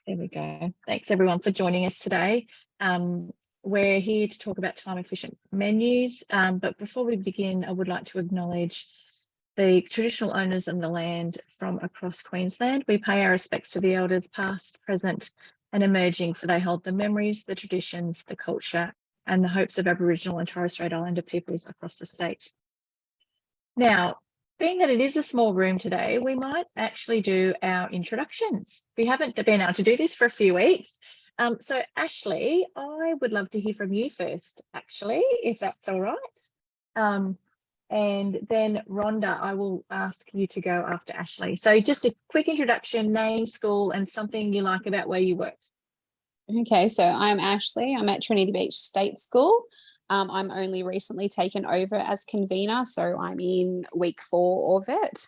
There we go. Thanks everyone for joining us today. We're here to talk about time efficient menus, but before we begin, I would like to acknowledge the traditional owners of the land from across Queensland. We pay our respects to the elders past, present and emerging, for they hold the memories, the traditions, the culture and the hopes of Aboriginal and Torres Strait Islander peoples across the state. Now, being that it is a small room today, we might actually do our introductions. We haven't been able to do this for a few weeks. So Ashley, I would love to hear from you first, actually, if that's all right. And then Rhonda, I will ask you to go after Ashley. So just a quick introduction, name, school, and something you like about where you work. Okay, so I'm Ashley. I'm at Trinity Beach State School. I'm only recently taken over as convener, so I'm in week 4 of it.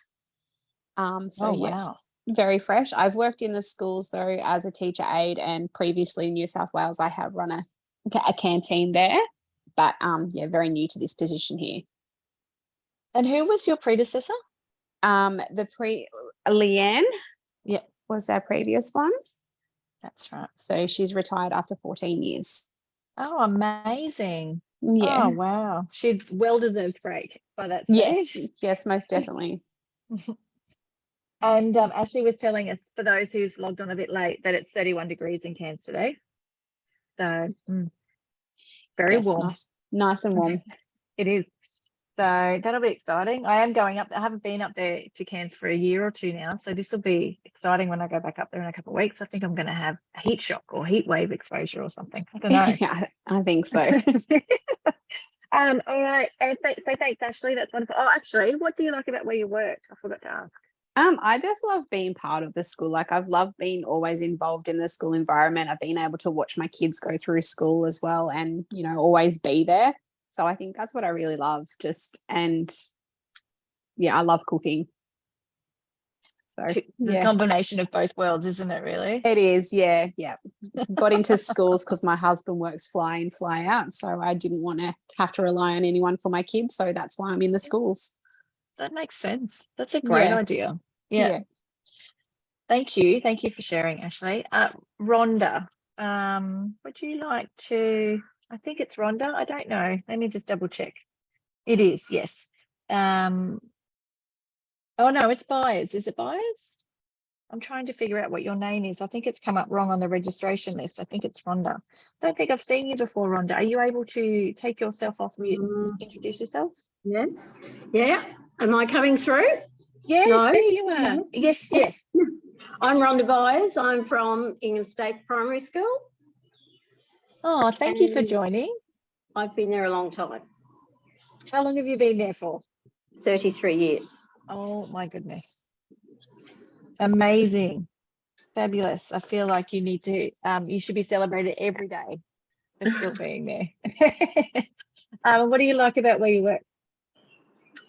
Yes, very fresh. I've worked in the schools though as a teacher aide, and previously in New South Wales I have run a canteen there, but very new to this position here. And who was your predecessor? Leanne, was our previous one. That's right. So she's retired after 14 years. Oh, amazing. Yeah. Oh, wow. She'd well-deserved break by that stage. Yes, most definitely. And Ashley was telling us, for those who've logged on a bit late, that it's 31 degrees in Cairns today. So very warm. Nice and warm. It is. So that'll be exciting. I am going up. I haven't been up there to Cairns for a year or two now. So this will be exciting when I go back up there in a couple of weeks. I think I'm going to have a heat shock or heat wave exposure or something. I don't know. Yeah, I think so. All right. So thanks, Ashley. That's wonderful. Oh, actually, what do you like about where you work? I forgot to ask. I just love being part of the school. Like, I've loved being always involved in the school environment. I've been able to watch my kids go through school as well and, always be there. So I think that's what I really love. I love cooking. So the combination of both worlds, isn't it, really? It is, yeah. Got into schools because my husband works fly in, fly out. So I didn't want to have to rely on anyone for my kids. So that's why I'm in the schools. That makes sense. That's a great idea. Yeah. Thank you. Thank you for sharing, Ashley. Rhonda, would you like to, I think it's Rhonda. I don't know. Let me just double check. It is, yes. Oh no, it's Byers. Is it Byers? I'm trying to figure out what your name is. I think it's come up wrong on the registration list. I think it's Rhonda. I don't think I've seen you before, Rhonda. Are you able to take yourself off mute and introduce yourself? Yes. Yeah. Am I coming through? Yes, there you are. No. Yes. I'm Rhonda Byers. I'm from Ingham State Primary School. Oh, thank you for joining. I've been there a long time. How long have you been there for? 33 years. Oh my goodness. Amazing. Fabulous. I feel like you need to, you should be celebrated every day for still being there. What do you like about where you work?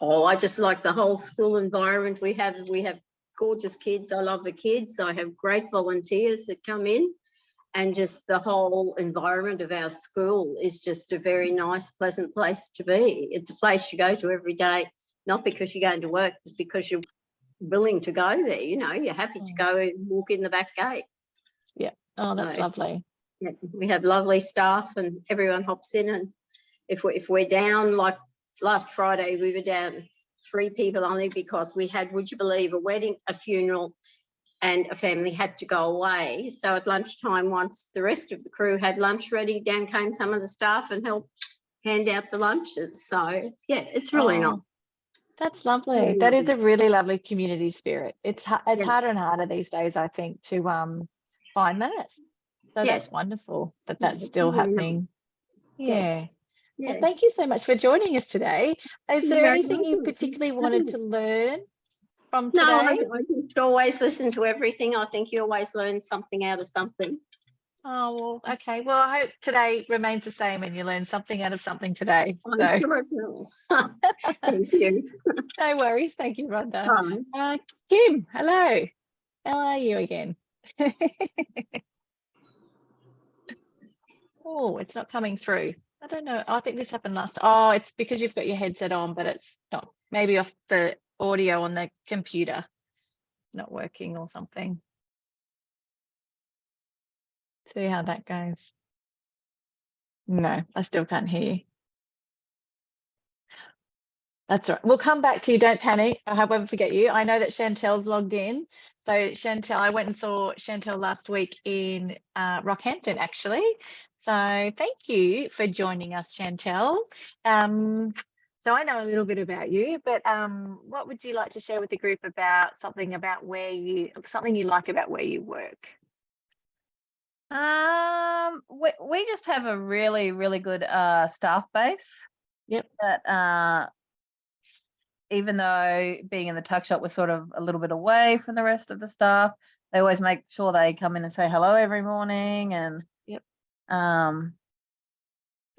Oh, I just like the whole school environment. We have gorgeous kids. I love the kids. I have great volunteers that come in, and just the whole environment of our school is just a very nice, pleasant place to be. It's a place you go to every day, not because you're going to work, but because you're willing to go there. You're happy to go and walk in the back gate. Yeah. Oh, that's lovely. Yeah, we have lovely staff, and everyone hops in. And if we're down, like last Friday, we were down 3 people only because we had, would you believe, a wedding, a funeral, and a family had to go away. So at lunchtime, once the rest of the crew had lunch ready, down came some of the staff and helped hand out the lunches. So yeah, it's really nice. That's lovely. That is a really lovely community spirit. It's harder and harder these days, I think, to find that. So that's wonderful that that's still happening. Yeah. Well, thank you so much for joining us today. Is there anything you particularly wanted to learn from today? No, I just always listen to everything. I think you always learn something out of something. Oh, well, okay. Well, I hope today remains the same and you learn something out of something today. I'm sure it will. Thank you. No worries. Thank you, Rhonda. Kim, hello. How are you again? Oh, it's not coming through. I don't know. I think this happened last. Oh, it's because you've got your headset on, but it's not. Maybe off the audio on the computer not working or something. See how that goes. No, I still can't hear you. That's all right. We'll come back to you. Don't panic. I hope I won't forget you. I know that Chantel's logged in. So Chantel, I went and saw Chantel last week in Rockhampton, actually. So thank you for joining us, Chantel. So I know a little bit about you, but what would you like to share with the group about something you like about where you work? We just have a really, really good staff base. Yep. That even though being in the tuck shop, we're sort of a little bit away from the rest of the staff, they always make sure they come in and say hello every morning. And yep.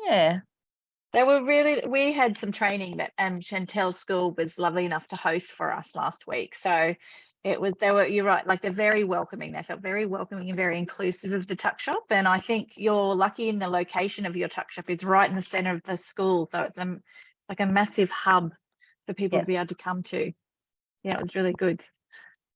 Yeah. We had some training that Chantel's school was lovely enough to host for us last week. So you're right, like they're very welcoming. They felt very welcoming and very inclusive of the tuck shop. And I think you're lucky in the location of your tuck shop is right in the center of the school. So it's like a massive hub for people to be able to come to. Yeah, it was really good.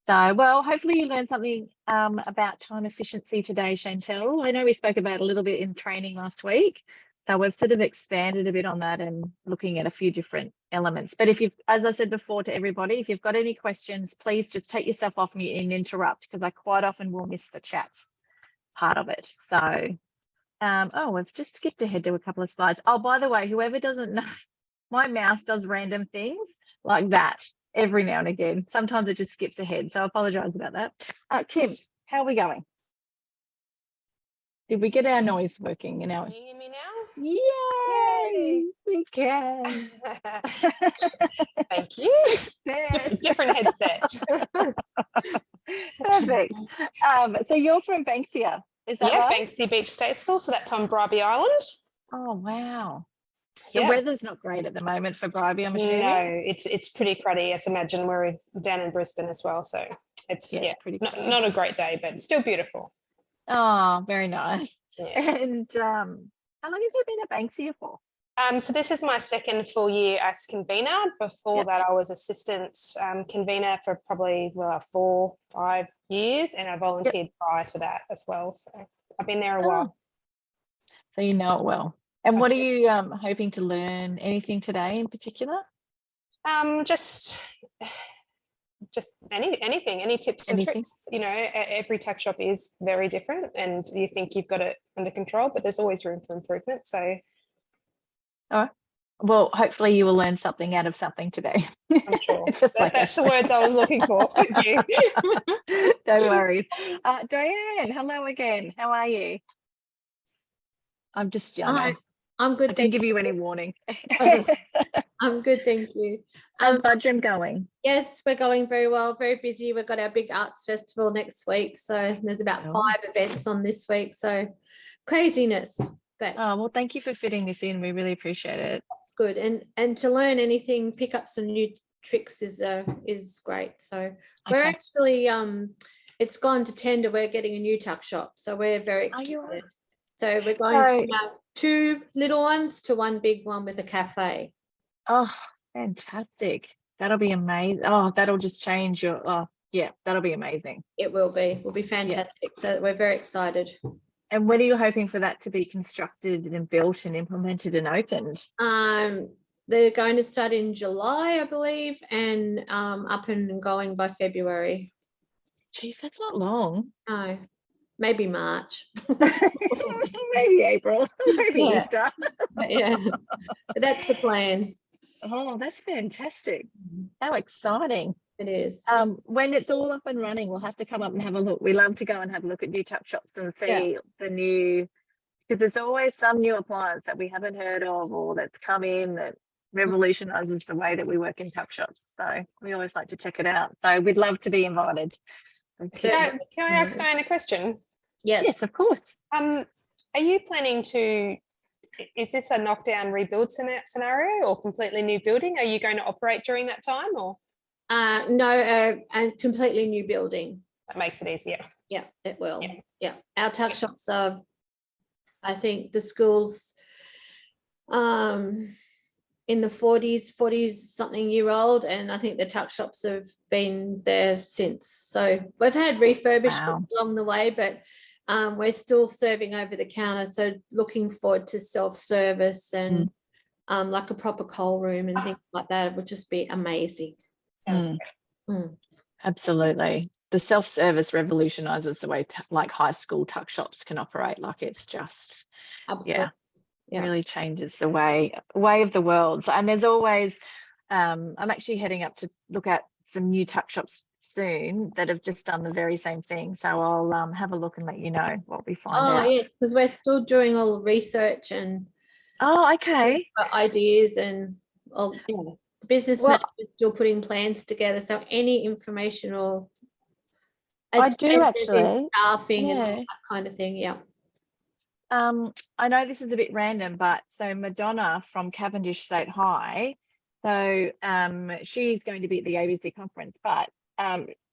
So, well, hopefully you learned something about time efficiency today, Chantel. I know we spoke about it a little bit in training last week. So we've sort of expanded a bit on that and looking at a few different elements. But as I said before to everybody, if you've got any questions, please just take yourself off mute and interrupt, because I quite often will miss the chat part of it. So, we've just skipped ahead to a couple of slides. Oh, by the way, whoever doesn't know, my mouse does random things like that every now and again. Sometimes it just skips ahead. So I apologize about that. Kim, how are we going? Did we get our noise working? Can you hear me now? Yay! We can. Thank you. Success. Different headset. Perfect. So you're from Banksia, is that right? Banksia Beach State School. So that's on Bribie Island. Oh, wow. The weather's not great at the moment for Bribie, I'm assuming. No, it's pretty cruddy. As imagine we're down in Brisbane as well. So it's pretty not a great day, but still beautiful. Oh, very nice. Yeah. And how long have you been at Banksia for? So this is my second full year as convener. Before that, I was assistant convener for probably 4-5 years, and I volunteered prior to that as well. So I've been there a while. So you know it well. And what are you hoping to learn? Anything today in particular? Just anything, any tips and tricks. You know, every tuck shop is very different, and you think you've got it under control, but there's always room for improvement. So, all right. Well, hopefully you will learn something out of something today. I'm sure. That's the words I was looking for. Thank you. Don't worry. Diane, hello again. How are you? I'm just Hi, I'm good. I didn't give you any warning. I'm good, thank you. How's Budrum going? Yes, we're going very well, very busy. We've got our big arts festival next week. So there's about 5 events on this week. So craziness. But well, thank you for fitting this in. We really appreciate it. That's good. And to learn anything, pick up some new tricks is great. So we're actually it's gone to tender. We're getting a new tuck shop. So we're very excited. So we're going from 2 little ones to 1 big one with a cafe. Oh, fantastic. That'll be amazing. Oh, that'll just change your, that'll be amazing. It will be. Will be fantastic. So we're very excited. And when are you hoping for that to be constructed and built and implemented and opened? They're going to start in July, I believe, and up and going by February. Geez, that's not long. No. Maybe March. Maybe April. Maybe Easter. But that's the plan. Oh, that's fantastic. How exciting. It is. When it's all up and running, we'll have to come up and have a look. We love to go and have a look at new tuck shops and see the new, because there's always some new appliance that we haven't heard of or that's come in that revolutionizes the way that we work in tuck shops. So we always like to check it out. So we'd love to be invited. Can I ask Diane a question? Yes, of course. Are you planning to, is this a knockdown rebuild scenario or completely new building? Are you going to operate during that time or? No, a completely new building. That makes it easier. Yeah, it will. Yeah. Our tuck shops are, I think the school's in the 40 something year old, and I think the tuck shops have been there since. So we've had refurbishment along the way, but We're still serving over the counter, so looking forward to self-service and like a proper cold room and things like that would just be amazing. Sounds Mm. great. Absolutely. The self-service revolutionizes the way like high school tuck shops can operate. Like it's just, Absolutely. Yeah. really changes the way of the world. So, and there's always, I'm actually heading up to look at some new tuck shops soon that have just done the very same thing. So I'll have a look and let you know what we find out. Yes, because we're still doing all the research and Okay. ideas and the business Well, manager is still putting plans together. So any information or I do as in actually. staffing and all Yeah. that kind of thing. Yeah. I know this is a bit random, but so Madonna from Cavendish State High, so she's going to be at the ABC conference, but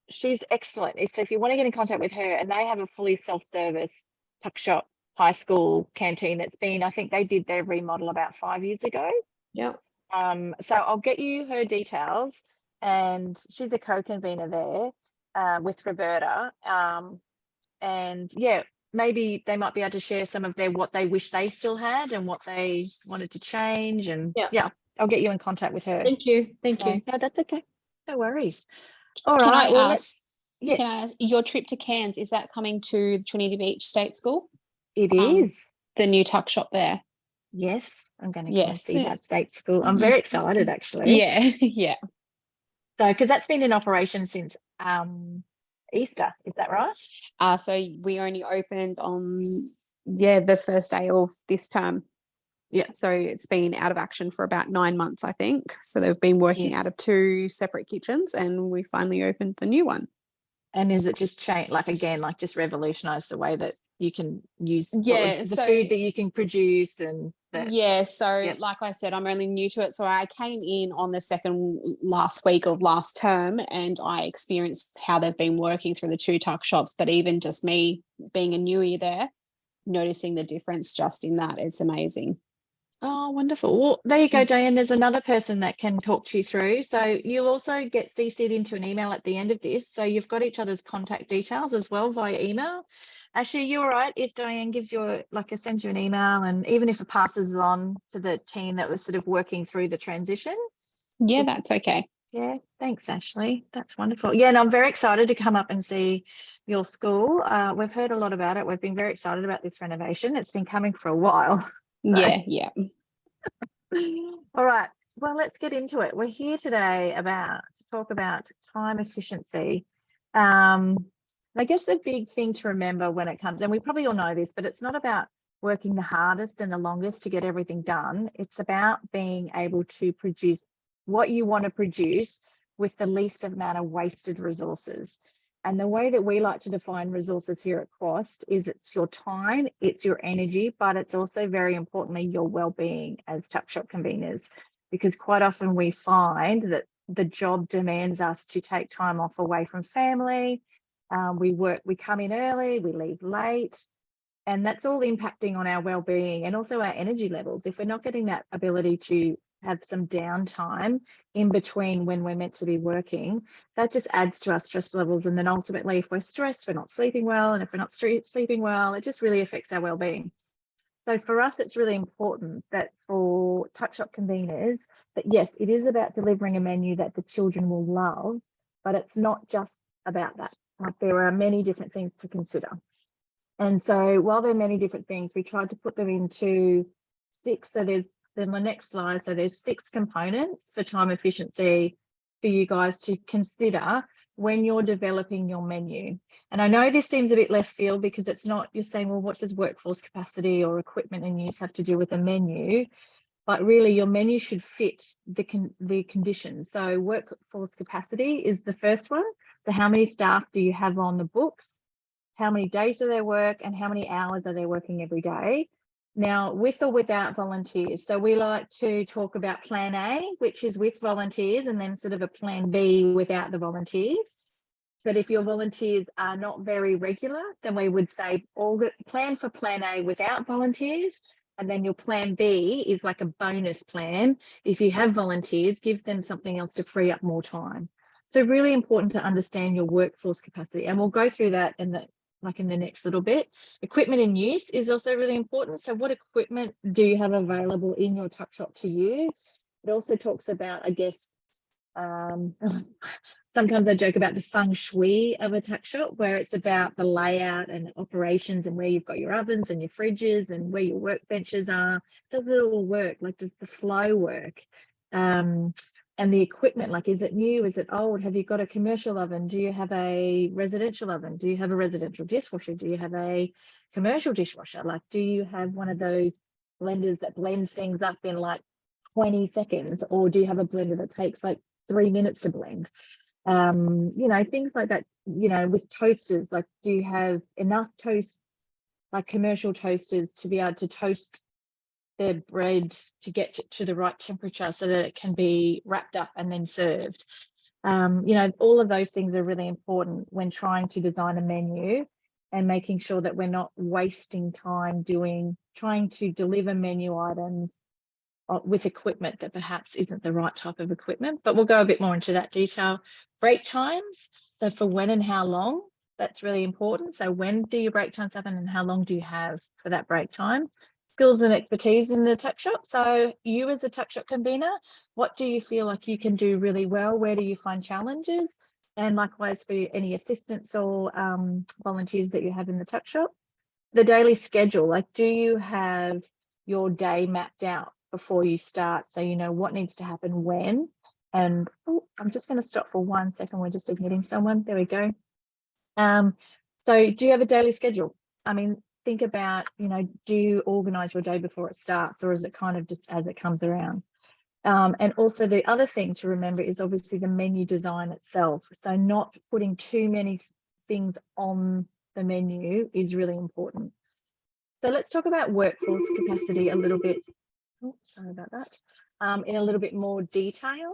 she's excellent. So if you want to get in contact with her, and they have a fully self-service tuck shop high school canteen that's been, I think they did their remodel about 5 years ago. Yeah. So I'll get you her details, and she's a co-convener there with Roberta. And yeah, maybe they might be able to share some of what they wish they still had and what they wanted to change. And Yeah. I'll get you in contact with her. Thank you. Thank you. No, that's okay. No worries. All Can right. I Well, ask? yes, Can I ask, your trip to Cairns, is that coming to the Trinity Beach State School? it is. The new tuck shop there. Yes, I'm going to come and Yes. see that state school. I'm very excited, actually. Yeah, yeah. So, because that's been in operation since Easter, is that right? So we only opened on the first day of this term. Yeah. So it's been out of action for about 9 months, I think. So they've been working out of 2 separate kitchens, and we finally opened the new one. And is it just change, like again, like just revolutionize the way that you can use the so food that you can produce and like I said, I'm only new to it. So I came in on the second last week of last term, and I experienced how they've been working through the 2 tuck shops. But even just me being a newie there, noticing the difference just in that, it's amazing. Oh, wonderful. Well, there you go, Diane. There's another person that can talk to you through. So you'll also get CC'd into an email at the end of this. So you've got each other's contact details as well via email. Actually, you're right. If Diane gives you sends you an email, and even if it passes it on to the team that was sort of working through the transition. Yeah, that's okay. Yeah, thanks, Ashley. That's wonderful. Yeah, and I'm very excited to come up and see your school. We've heard a lot about it. We've been very excited about this renovation. It's been coming for a while. Yeah. All right. Well, let's get into it. We're here today to talk about time efficiency. I guess the big thing to remember when it comes, and we probably all know this, but it's not about working the hardest and the longest to get everything done. It's about being able to produce what you want to produce with the least amount of wasted resources. And the way that we like to define resources here at Quast is it's your time, it's your energy, but it's also very importantly your well-being as tuck shop conveners, because quite often we find that the job demands us to take time off away from family. We come in early, we leave late, and that's all impacting on our well-being and also our energy levels. If we're not getting that ability to have some downtime in between when we're meant to be working, that just adds to our stress levels. And then ultimately, if we're stressed, we're not sleeping well. And if we're not sleeping well, it just really affects our well-being. So for us, it's really important that for tuck shop conveners, that yes, it is about delivering a menu that the children will love, but it's not just about that. Like, there are many different things to consider. And so while there are many different things, we tried to put them into 6. So there's then the next slide. So there's 6 components for time efficiency for you guys to consider when you're developing your menu. And I know this seems a bit left field because it's not, you're saying, well, what does workforce capacity or equipment and use have to do with a menu? But really your menu should fit the conditions. So workforce capacity is the first one. So how many staff do you have on the books? How many days do they work, and how many hours are they working every day? Now, with or without volunteers. So we like to talk about plan A, which is with volunteers, and then sort of a plan B without the volunteers. But if your volunteers are not very regular, then we would say plan for plan A without volunteers. And then your plan B is like a bonus plan. If you have volunteers, give them something else to free up more time. So really important to understand your workforce capacity. And we'll go through that in like in the next little bit. Equipment in use is also really important. So what equipment do you have available in your tuck shop to use? It also talks about, I guess, sometimes I joke about the feng shui of a tuck shop, where it's about the layout and operations and where you've got your ovens and your fridges and where your workbenches are. Does it all work? Like, does the flow work? And the equipment, like, is it new? Is it old? Have you got a commercial oven? Do you have a residential oven? Do you have a residential dishwasher? Do you have a commercial dishwasher? Like, do you have one of those blenders that blends things up in like 20 seconds? Or do you have a blender that takes like 3 minutes to blend? You know, things like that. You know, with toasters, like, do you have enough toast, like commercial toasters, to be able to toast their bread to get to the right temperature so that it can be wrapped up and then served? You know, all of those things are really important when trying to design a menu and making sure that we're not wasting time trying to deliver menu items with equipment that perhaps isn't the right type of equipment. But we'll go a bit more into that detail. Break times, so for when and how long, that's really important. So when do your break times happen and how long do you have for that break time? Skills and expertise in the tuck shop. So you as a tuck shop convener, what do you feel like you can do really well? Where do you find challenges? And likewise for any assistants or volunteers that you have in the tuck shop. The daily schedule, like, do you have your day mapped out before you start, so you know what needs to happen when? And I'm just going to stop for 1 second. We're just admitting someone. There we go. So do you have a daily schedule? I mean, think about, you know, do you organize your day before it starts, or is it kind of just as it comes around? And also the other thing to remember is obviously the menu design itself. So not putting too many things on the menu is really important. So let's talk about workforce capacity a little bit. Oh, sorry about that. In a little bit more detail.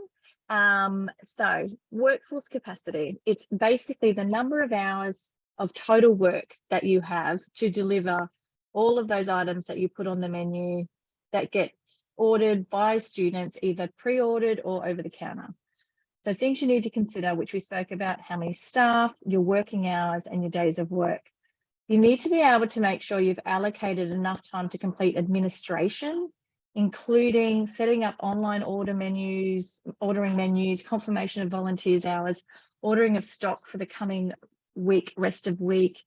So workforce capacity, it's basically the number of hours of total work that you have to deliver all of those items that you put on the menu that get ordered by students, either pre-ordered or over the counter. So things you need to consider, which we spoke about: how many staff, your working hours, and your days of work. You need to be able to make sure you've allocated enough time to complete administration, including setting up online ordering menus, confirmation of volunteers' hours, ordering of stock for the coming week, rest of week.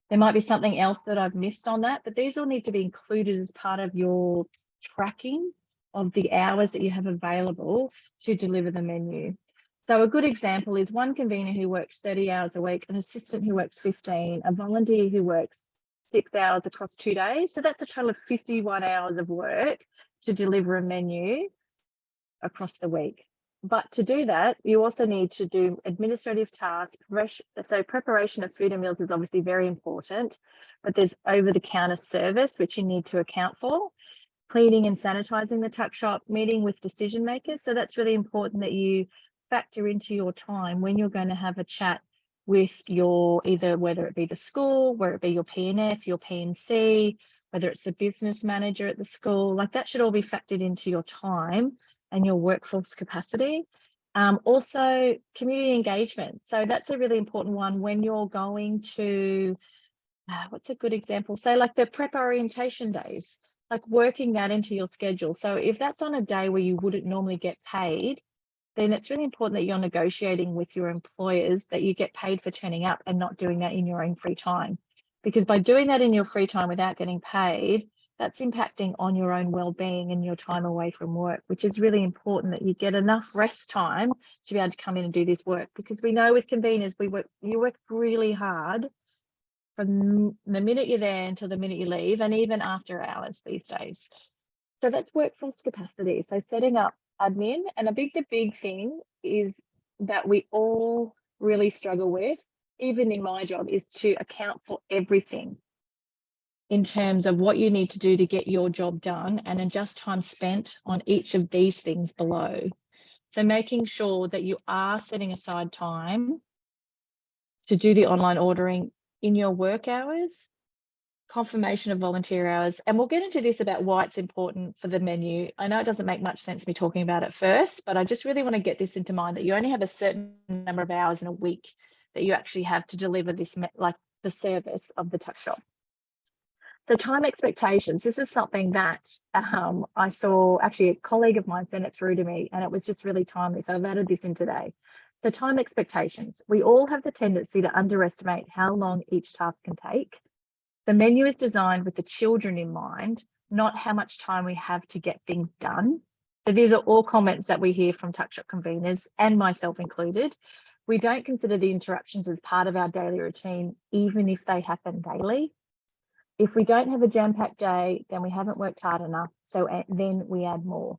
There might be something else that I've missed on that, but these all need to be included as part of your tracking of the hours that you have available to deliver the menu. So a good example is one convener who works 30 hours a week, an assistant who works 15, a volunteer who works 6 hours across 2 days. So that's a total of 51 hours of work to deliver a menu across the week. But to do that, you also need to do administrative tasks. So preparation of food and meals is obviously very important, but there's over-the-counter service, which you need to account for. Cleaning and sanitizing the tuck shop, meeting with decision makers. So that's really important that you factor into your time when you're going to have a chat with your, either whether it be the school, whether it be your PNF, your PNC, whether it's the business manager at the school. Like, that should all be factored into your time and your workforce capacity. Also community engagement. So that's a really important one when you're going to, what's a good example? Say like the prep orientation days, like working that into your schedule. So if that's on a day where you wouldn't normally get paid, then it's really important that you're negotiating with your employers that you get paid for turning up and not doing that in your own free time. Because by doing that in your free time without getting paid, that's impacting on your own well-being and your time away from work, which is really important that you get enough rest time to be able to come in and do this work. Because we know with conveners, you work really hard from the minute you're there until the minute you leave, and even after hours these days. So that's workforce capacity. So setting up admin, and the big thing is that we all really struggle with, even in my job, is to account for everything in terms of what you need to do to get your job done and adjust time spent on each of these things below. So making sure that you are setting aside time to do the online ordering in your work hours, confirmation of volunteer hours, and we'll get into this about why it's important for the menu. I know it doesn't make much sense me talking about it first, but I just really want to get this into mind, that you only have a certain number of hours in a week that you actually have to deliver this, like the service of the tuck shop. So time expectations, this is something that I saw, actually a colleague of mine sent it through to me, and it was just really timely. So I've added this in today. So time expectations, we all have the tendency to underestimate how long each task can take. The menu is designed with the children in mind, not how much time we have to get things done. So these are all comments that we hear from tuck shop conveners, and myself included. We don't consider the interruptions as part of our daily routine, even if they happen daily. If we don't have a jam-packed day, then we haven't worked hard enough, so then we add more.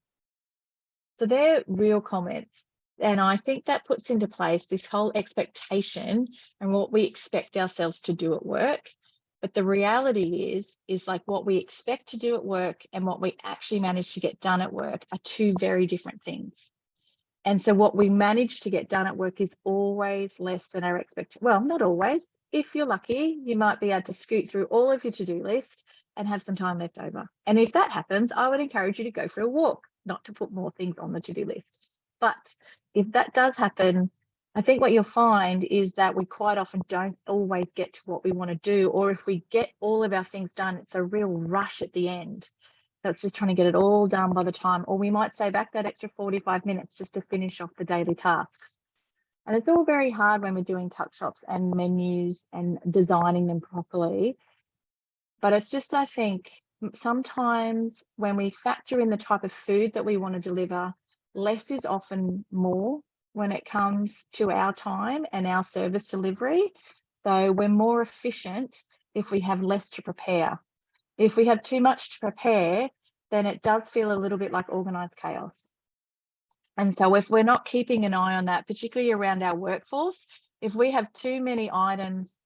So they're real comments. And I think that puts into place this whole expectation and what we expect ourselves to do at work. But the reality is like what we expect to do at work and what we actually manage to get done at work are two very different things. And so what we manage to get done at work is always less than our expectation. Well, not always. If you're lucky, you might be able to scoot through all of your to-do list and have some time left over. And if that happens, I would encourage you to go for a walk, not to put more things on the to-do list. But if that does happen, I think what you'll find is that we quite often don't always get to what we want to do, or if we get all of our things done, it's a real rush at the end. So it's just trying to get it all done by the time, or we might stay back that extra 45 minutes just to finish off the daily tasks. And it's all very hard when we're doing tuck shops and menus and designing them properly. But it's just, I think, sometimes when we factor in the type of food that we want to deliver, less is often more when it comes to our time and our service delivery. So we're more efficient if we have less to prepare. If we have too much to prepare, then it does feel a little bit like organized chaos. And so if we're not keeping an eye on that, particularly around our workforce, if we have too many items,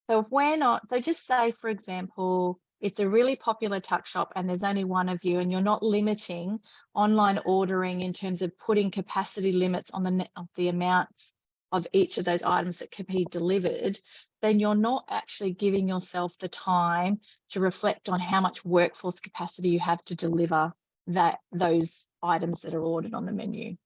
so if we're not, so just say, for example, it's a really popular tuck shop and there's only one of you, and you're not limiting online ordering in terms of putting capacity limits on the amounts of each of those items that can be delivered, then you're not actually giving yourself the time to reflect on how much workforce capacity you have to deliver those items that are ordered on the menu,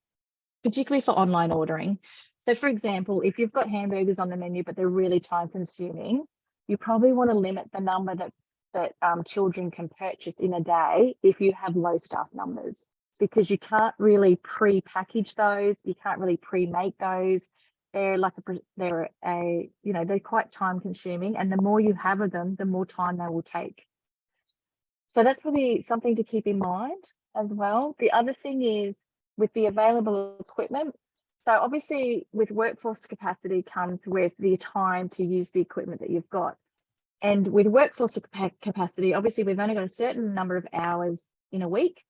particularly for online ordering. So for example, if you've got hamburgers on the menu, but they're really time consuming, you probably want to limit the number that children can purchase in a day if you have low staff numbers, because you can't really pre-package those, you can't really pre-make those. They're quite time consuming, and the more you have of them, the more time they will take. So that's probably something to keep in mind as well. The other thing is with the available equipment. So obviously with workforce capacity comes with the time to use the equipment that you've got. And with workforce capacity, obviously we've only got a certain number of hours in a week.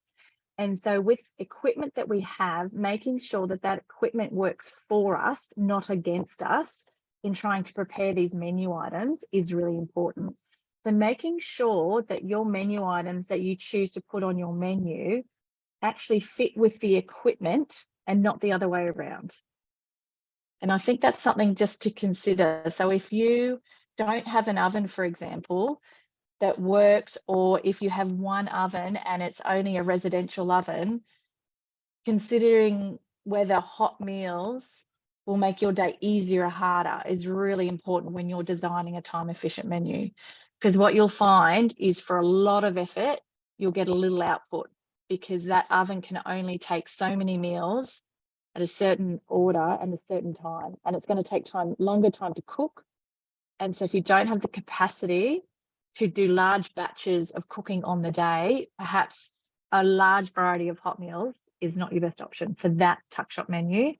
And so with equipment that we have, making sure that that equipment works for us, not against us, in trying to prepare these menu items is really important. So making sure that your menu items that you choose to put on your menu actually fit with the equipment and not the other way around. And I think that's something just to consider. So if you don't have an oven, for example, that works, or if you have one oven and it's only a residential oven, considering whether hot meals will make your day easier or harder is really important when you're designing a time efficient menu. Because what you'll find is for a lot of effort, you'll get a little output, because that oven can only take so many meals at a certain order and a certain time, and it's going to take longer time to cook. And so if you don't have the capacity to do large batches of cooking on the day, perhaps a large variety of hot meals is not your best option for that tuck shop menu,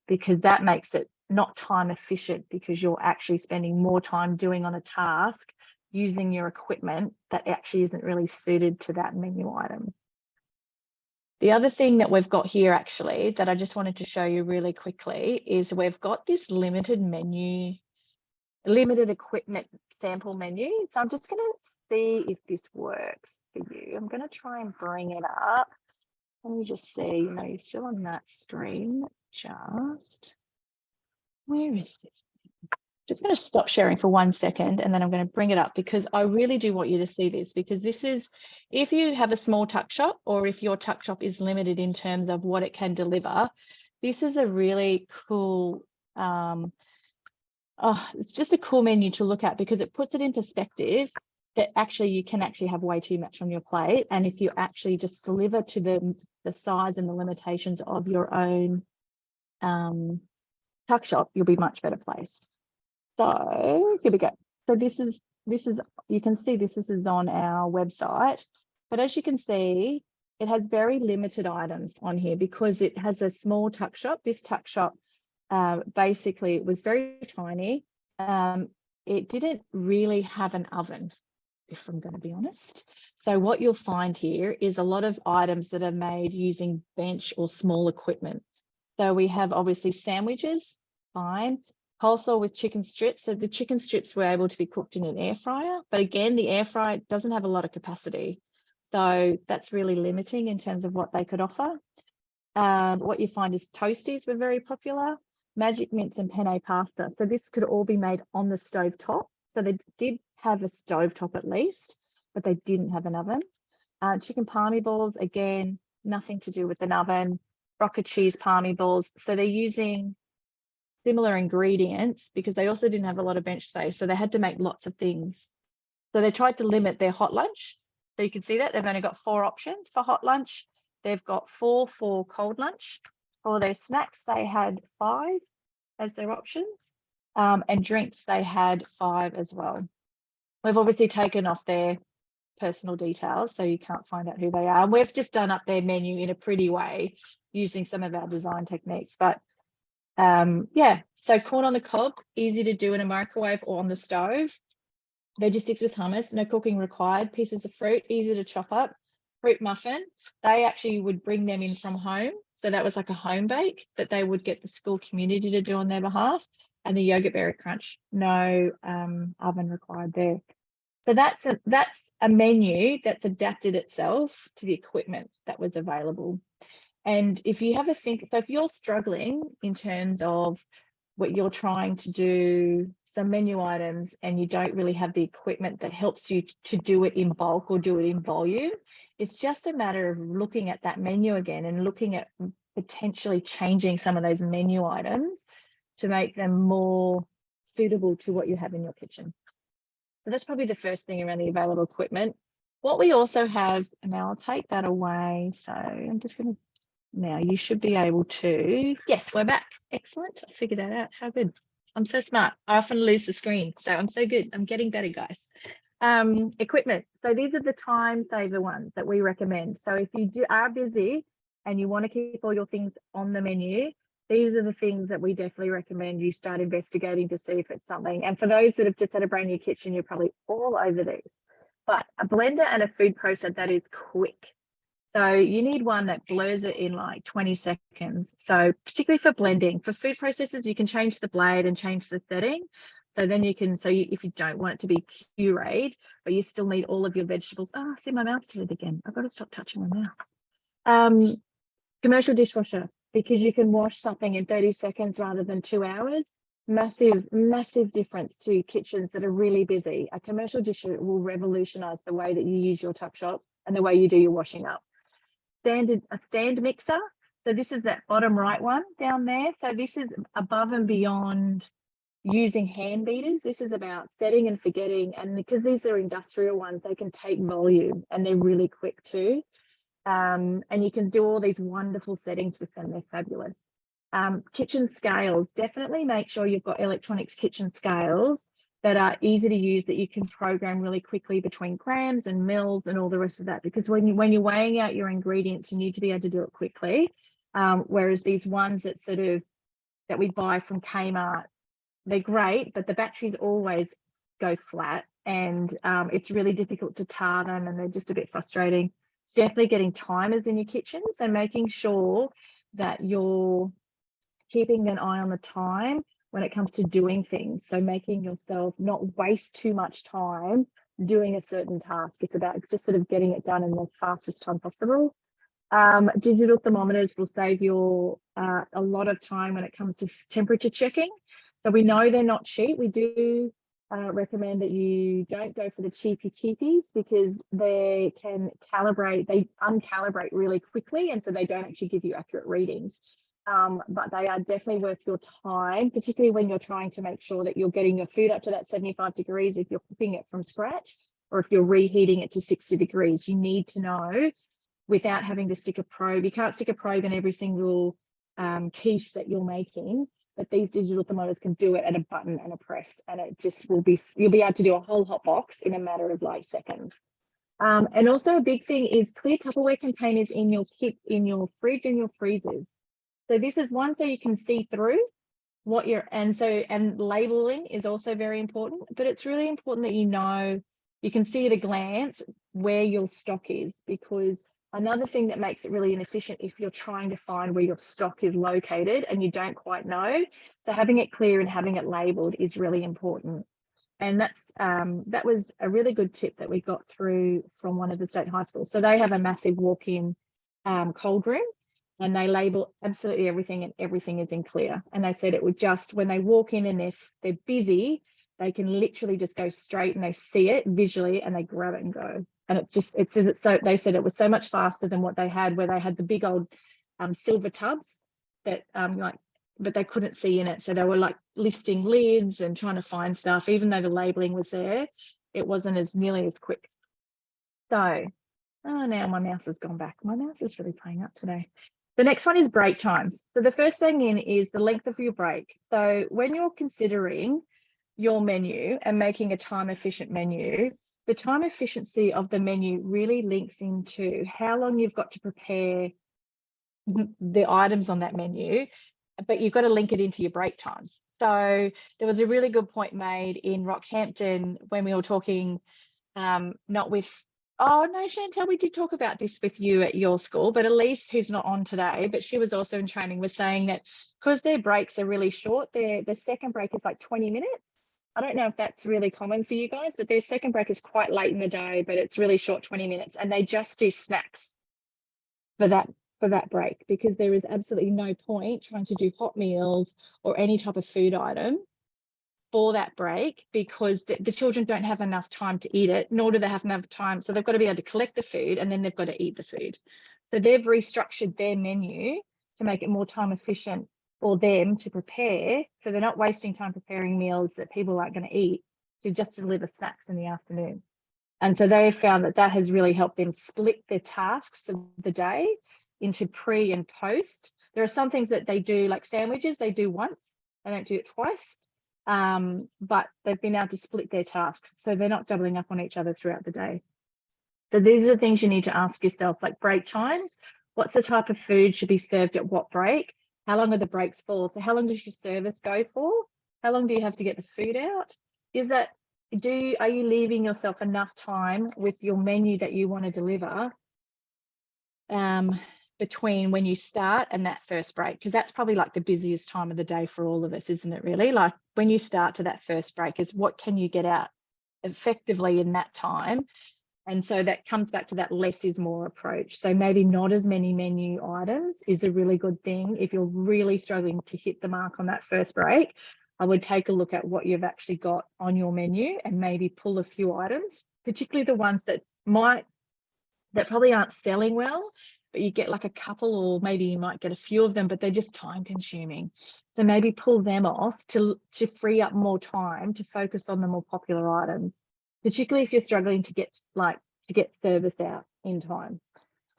because that makes it not time efficient, because you're actually spending more time doing on a task using your equipment that actually isn't really suited to that menu item. The other thing that we've got here actually that I just wanted to show you really quickly is we've got this limited equipment sample menu. So I'm just going to see if this works for you. I'm going to try and bring it up. Let me just see, you're still on that screen. Where is this? Just going to stop sharing for 1 second, and then I'm going to bring it up, because I really do want you to see this, because this is, if you have a small tuck shop, or if your tuck shop is limited in terms of what it can deliver, this is a really cool it's just a cool menu to look at because it puts it in perspective that actually you can actually have way too much on your plate. And if you actually just deliver to the size and the limitations of your own tuck shop, you'll be much better placed. So here we go. So this is you can see this is on our website, but as you can see, it has very limited items on here because it has a small tuck shop. This tuck shop basically it was very tiny. It didn't really have an oven, if I'm going to be honest. So what you'll find here is a lot of items that are made using bench or small equipment. So we have obviously sandwiches, fine. Coleslaw with chicken strips. So the chicken strips were able to be cooked in an air fryer, but again, the air fryer doesn't have a lot of capacity. So that's really limiting in terms of what they could offer. What you find is toasties were very popular, magic mince and penne pasta. So this could all be made on the stove top. So they did have a stove top at least, but they didn't have an oven. Chicken palmy balls, again, nothing to do with an oven. Rocket cheese palmy balls. So they're using similar ingredients because they also didn't have a lot of bench space. So they had to make lots of things. So they tried to limit their hot lunch. So you can see that they've only got 4 options for hot lunch. They've got 4 for cold lunch. For their snacks, they had 5 as their options. And drinks, they had 5 as well. We've obviously taken off their personal details, so you can't find out who they are. And we've just done up their menu in a pretty way using some of our design techniques. But yeah, so corn on the cob, easy to do in a microwave or on the stove. Veggie sticks with hummus, no cooking required. Pieces of fruit, easy to chop up. Fruit muffin, they actually would bring them in from home. So that was like a home bake that they would get the school community to do on their behalf. And the yogurt berry crunch, no oven required there. So that's a menu that's adapted itself to the equipment that was available. And if you have a think, so if you're struggling in terms of what you're trying to do, some menu items, and you don't really have the equipment that helps you to do it in bulk or do it in volume, it's just a matter of looking at that menu again and looking at potentially changing some of those menu items to make them more suitable to what you have in your kitchen. So that's probably the first thing around the available equipment. What we also have, and now I'll take that away. So I'm just going to, now you should be able to, yes, we're back. Excellent. I figured that out. How good. I'm so smart. I often lose the screen. So I'm so good. I'm getting better, guys. Equipment. So these are the time saver ones that we recommend. So if you are busy and you want to keep all your things on the menu, these are the things that we definitely recommend you start investigating to see if it's something. And for those that have just had a brand new kitchen, you're probably all over these. But a blender and a food processor that is quick. So you need one that blurs it in like 20 seconds. So particularly for blending, for food processors, you can change the blade and change the setting. So then you can, if you don't want it to be pureed, but you still need all of your vegetables. Oh, I see my mouth's did it again. I've got to stop touching my mouth. Commercial dishwasher, because you can wash something in 30 seconds rather than 2 hours. Massive difference to kitchens that are really busy. A commercial dishwasher will revolutionize the way that you use your tuck shop and the way you do your washing up. A stand mixer. So this is that bottom right one down there. So this is above and beyond using hand beaters. This is about setting and forgetting. And because these are industrial ones, they can take volume and they're really quick too. And you can do all these wonderful settings with them. They're fabulous. Kitchen scales, definitely make sure you've got electronics kitchen scales that are easy to use, that you can program really quickly between grams and mils and all the rest of that, because when you're weighing out your ingredients, you need to be able to do it quickly. Whereas these ones that we buy from Kmart, they're great, but the batteries always go flat and it's really difficult to tar them and they're just a bit frustrating. Definitely getting timers in your kitchen, so making sure that you're keeping an eye on the time when it comes to doing things. So making yourself not waste too much time doing a certain task. It's about just sort of getting it done in the fastest time possible. Digital thermometers will save you a lot of time when it comes to temperature checking. So we know they're not cheap. We do recommend that you don't go for the cheapies because they can uncalibrate really quickly, and so they don't actually give you accurate readings. but they are definitely worth your time, particularly when you're trying to make sure that you're getting your food up to that 75 degrees if you're cooking it from scratch, or if you're reheating it to 60 degrees. You need to know without having to stick a probe. You can't stick a probe in every single quiche that you're making, but these digital thermometers can do it at a button and a press, and it just will be, you'll be able to do a whole hot box in a matter of like seconds. And also a big thing is clear Tupperware containers in your kit, in your fridge and your freezers. So this is one, so you can see through what you're, and labeling is also very important, but it's really important that you know, you can see at a glance where your stock is, because another thing that makes it really inefficient if you're trying to find where your stock is located and you don't quite know. So having it clear and having it labeled is really important. And that was a really good tip that we got through from one of the state high schools. So they have a massive walk-in cold room, and they label absolutely everything, and everything is in clear. And they said it would just, when they walk in and they're busy, they can literally just go straight and they see it visually and they grab it and go. And it's so, they said it was so much faster than what they had, where they had the big old silver tubs that but they couldn't see in it. So they were like lifting lids and trying to find stuff. Even though the labeling was there, it wasn't as nearly as quick. So, oh, now my mouse has gone back. My mouse is really playing up today. The next one is break times. So the first thing in is the length of your break. So when you're considering your menu and making a time efficient menu, the time efficiency of the menu really links into how long you've got to prepare the items on that menu, but you've got to link it into your break times. So there was a really good point made in Rockhampton when we were talking, not with, oh no, Chantel, we did talk about this with you at your school, but Elise, who's not on today, but she was also in training, was saying that because their breaks are really short, the second break is like 20 minutes. I don't know if that's really common for you guys, but their second break is quite late in the day, but it's really short, 20 minutes, and they just do snacks for that break, because there is absolutely no point trying to do hot meals or any type of food item for that break, because the children don't have enough time to eat it, nor do they have enough time. So they've got to be able to collect the food and then they've got to eat the food. So they've restructured their menu to make it more time efficient for them to prepare. So they're not wasting time preparing meals that people aren't going to eat, to just deliver snacks in the afternoon. And so they found that has really helped them split their tasks of the day into pre and post. There are some things that they do, like sandwiches, they do once, they don't do it twice. But they've been able to split their tasks, so they're not doubling up on each other throughout the day. So these are the things you need to ask yourself, like break times. What's the type of food should be served at what break? How long are the breaks for? So how long does your service go for? How long do you have to get the food out? Are you leaving yourself enough time with your menu that you want to deliver between when you start and that first break? Because that's probably like the busiest time of the day for all of us, isn't it really? Like when you start to that first break is what can you get out effectively in that time? And so that comes back to that less is more approach. So maybe not as many menu items is a really good thing. If you're really struggling to hit the mark on that first break, I would take a look at what you've actually got on your menu and maybe pull a few items, particularly the ones that probably aren't selling well, but you get like a couple, or maybe you might get a few of them, but they're just time consuming. So maybe pull them off to free up more time to focus on the more popular items, particularly if you're struggling to get service out in time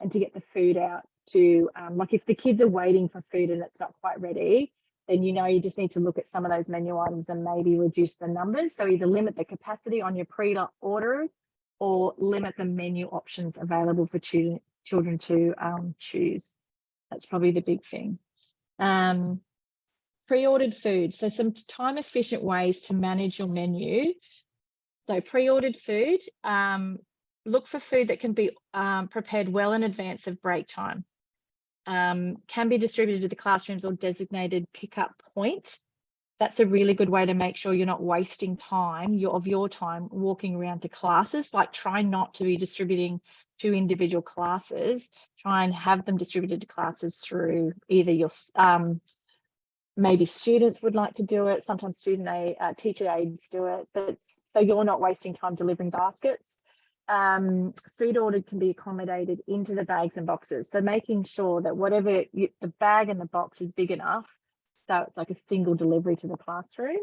and to get the food out to, like if the kids are waiting for food and it's not quite ready, then you just need to look at some of those menu items and maybe reduce the numbers. So either limit the capacity on your pre-order or limit the menu options available for children to choose. That's probably the big thing. Pre-ordered food. So some time efficient ways to manage your menu. So pre-ordered food, look for food that can be prepared well in advance of break time. Can be distributed to the classrooms or designated pickup point. That's a really good way to make sure you're not wasting time of your time walking around to classes. Like try not to be distributing to individual classes. Try and have them distributed to classes through either your maybe students would like to do it. Sometimes teacher aides do it, but so you're not wasting time delivering baskets. food ordered can be accommodated into the bags and boxes. So making sure that whatever the bag and the box is big enough, so it's like a single delivery to the classroom.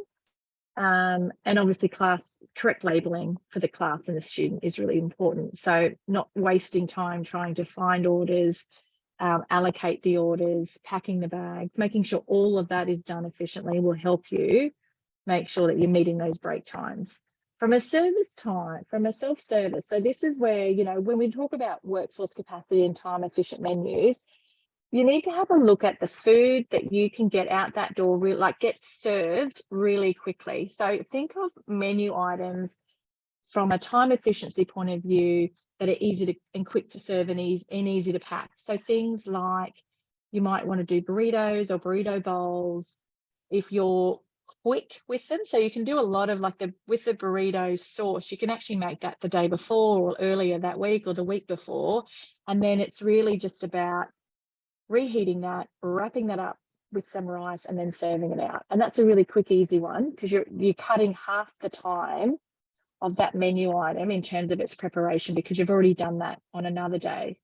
And obviously correct labeling for the class and the student is really important. So not wasting time trying to find orders, allocate the orders, packing the bags, making sure all of that is done efficiently will help you make sure that you're meeting those break times. From a service time, from a self-service, so this is where, you know, when we talk about workforce capacity and time efficient menus, you need to have a look at the food that you can get out that door, like get served really quickly. So think of menu items from a time efficiency point of view that are easy to and quick to serve and easy to pack. So things like you might want to do burritos or burrito bowls if you're quick with them. So you can do a lot of like with the burrito sauce, you can actually make that the day before or earlier that week or the week before. And then it's really just about reheating that, wrapping that up with some rice and then serving it out. And that's a really quick, easy one because you're cutting half the time of that menu item in terms of its preparation because you've already done that on another day.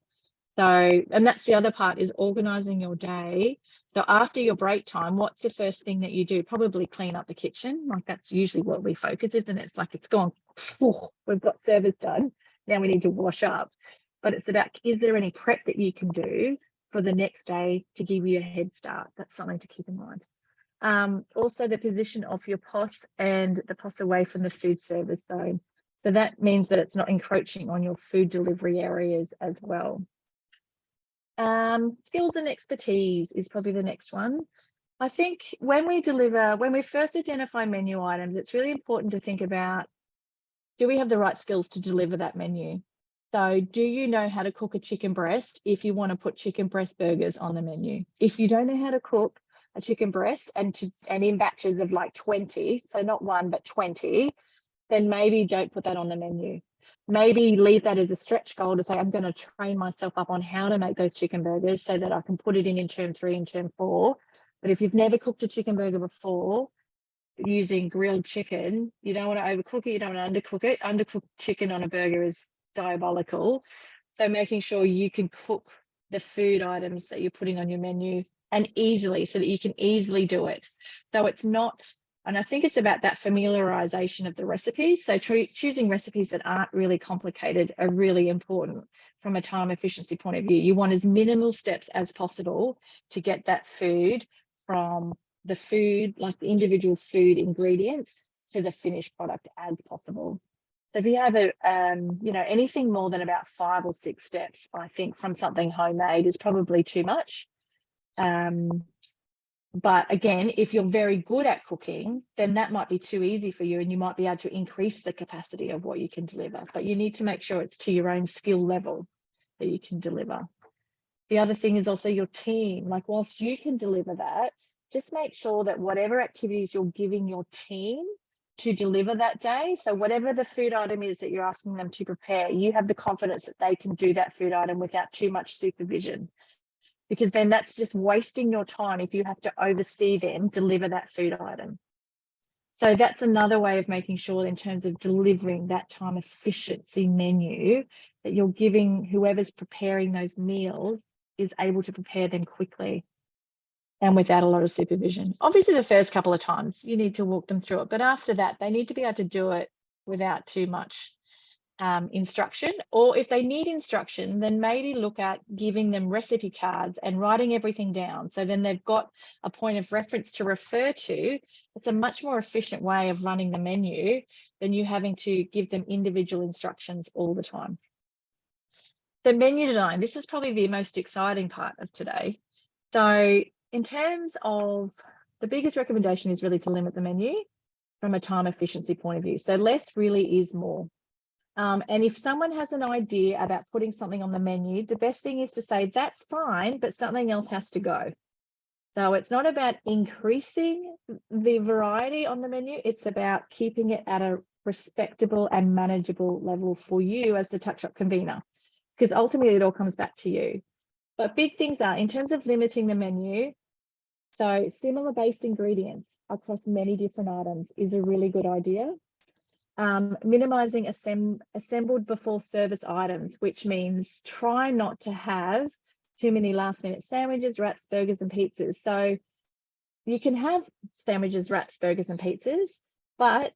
So, and that's the other part is organizing your day. So after your break time, what's the first thing that you do? Probably clean up the kitchen. Like that's usually what we focus, isn't it? It's like it's gone, we've got service done. Now we need to wash up. But it's about, is there any prep that you can do for the next day to give you a head start? That's something to keep in mind. Also the position of your POS and the POS away from the food service zone. So that means that it's not encroaching on your food delivery areas as well. Skills and expertise is probably the next one. I think when we first identify menu items, it's really important to think about, do we have the right skills to deliver that menu? So do you know how to cook a chicken breast if you want to put chicken breast burgers on the menu? If you don't know how to cook a chicken breast and in batches of like 20, so not one, but 20, then maybe don't put that on the menu. Maybe leave that as a stretch goal to say, I'm going to train myself up on how to make those chicken burgers so that I can put it in term 3 and term 4. But if you've never cooked a chicken burger before using grilled chicken, you don't want to overcook it, you don't want to undercook it. Undercooked chicken on a burger is diabolical. So making sure you can cook the food items that you're putting on your menu and easily, so that you can easily do it. So it's not, and I think it's about that familiarization of the recipes. So choosing recipes that aren't really complicated are really important from a time efficiency point of view. You want as minimal steps as possible to get that food from the food, like the individual food ingredients, to the finished product as possible. So if you have anything more than about 5 or 6 steps, I think from something homemade is probably too much. But again, if you're very good at cooking, then that might be too easy for you and you might be able to increase the capacity of what you can deliver. But you need to make sure it's to your own skill level that you can deliver. The other thing is also your team. Like whilst you can deliver that, just make sure that whatever activities you're giving your team to deliver that day, so whatever the food item is that you're asking them to prepare, you have the confidence that they can do that food item without too much supervision. Because then that's just wasting your time if you have to oversee them deliver that food item. So that's another way of making sure in terms of delivering that time efficiency menu that you're giving whoever's preparing those meals is able to prepare them quickly and without a lot of supervision. Obviously the first couple of times you need to walk them through it, but after that they need to be able to do it without too much instruction. Or if they need instruction, then maybe look at giving them recipe cards and writing everything down. So then they've got a point of reference to refer to. It's a much more efficient way of running the menu than you having to give them individual instructions all the time. So menu design, this is probably the most exciting part of today. So in terms of the biggest recommendation is really to limit the menu from a time efficiency point of view. So less really is more. And if someone has an idea about putting something on the menu, the best thing is to say, that's fine, but something else has to go. So it's not about increasing the variety on the menu. It's about keeping it at a respectable and manageable level for you as the Tuckshop convener, because ultimately it all comes back to you. But big things are, in terms of limiting the menu, so similar based ingredients across many different items is a really good idea. Minimizing assembled before service items, which means try not to have too many last minute sandwiches, wraps, burgers and pizzas. So you can have sandwiches, wraps, burgers and pizzas, but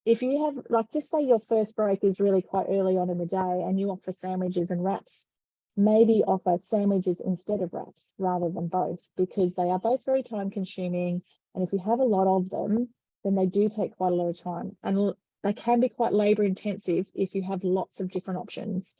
if you have, like, just say your first break is really quite early on in the day and you offer sandwiches and wraps, maybe offer sandwiches instead of wraps rather than both, because they are both very time consuming. And if you have a lot of them, then they do take quite a lot of time, and they can be quite labor intensive if you have lots of different options.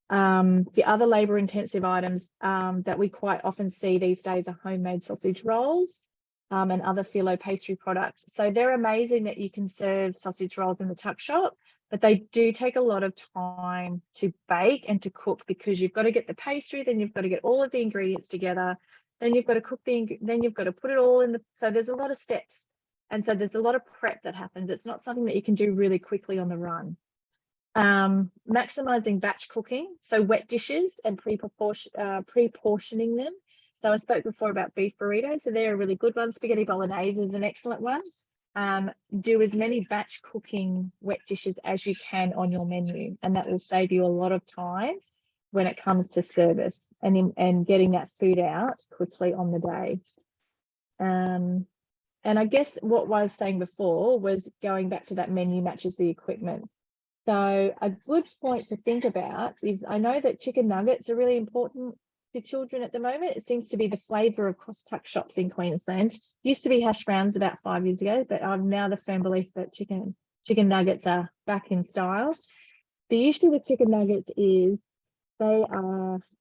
The other labor intensive items that we quite often see these days are homemade sausage rolls and other phyllo pastry products. So they're amazing that you can serve sausage rolls in the tuck shop, but they do take a lot of time to bake and to cook, because you've got to get the pastry, then you've got to get all of the ingredients together, then you've got to cook then you've got to put it all in so there's a lot of steps. And so there's a lot of prep that happens. It's not something that you can do really quickly on the run. Maximizing batch cooking, so wet dishes and pre-portioning them. So I spoke before about beef burritos, so they're a really good one. Spaghetti bolognese is an excellent one. Do as many batch cooking wet dishes as you can on your menu, and that will save you a lot of time when it comes to service and getting that food out quickly on the day. And I guess what I was saying before was going back to that menu matches the equipment. So a good point to think about is, I know that chicken nuggets are really important to children at the moment. It seems to be the flavour across tuck shops in Queensland. It used to be hash browns about 5 years ago, but I'm now the firm belief that chicken nuggets are back in style. The issue with chicken nuggets is they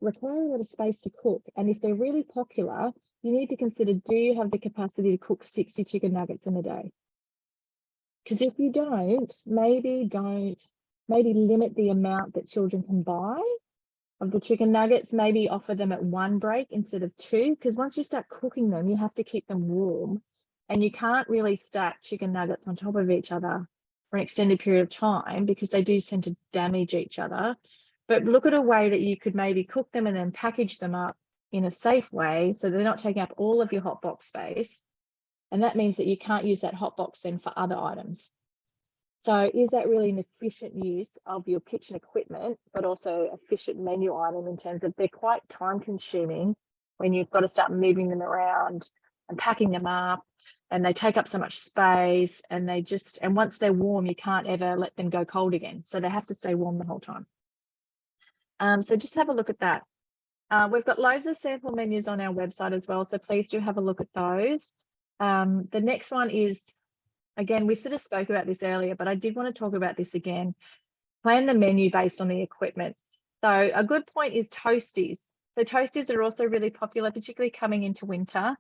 require a lot of space to cook. And if they're really popular, you need to consider, do you have the capacity to cook 60 chicken nuggets in a day? Because if you don't, maybe limit the amount that children can buy of the chicken nuggets, maybe offer them at one break instead of two, because once you start cooking them, you have to keep them warm, and you can't really stack chicken nuggets on top of each other for an extended period of time, because they do tend to damage each other. But look at a way that you could maybe cook them and then package them up in a safe way so they're not taking up all of your hot box space. And that means that you can't use that hot box then for other items. So is that really an efficient use of your kitchen equipment, but also efficient menu item in terms of they're quite time consuming when you've got to start moving them around and packing them up, and they take up so much space, and and once they're warm, you can't ever let them go cold again. So they have to stay warm the whole time. So just have a look at that. We've got loads of sample menus on our website as well, so please do have a look at those. The next one is, again, we sort of spoke about this earlier, but I did want to talk about this again. Plan the menu based on the equipment. So a good point is toasties. So toasties are also really popular, particularly coming into winter.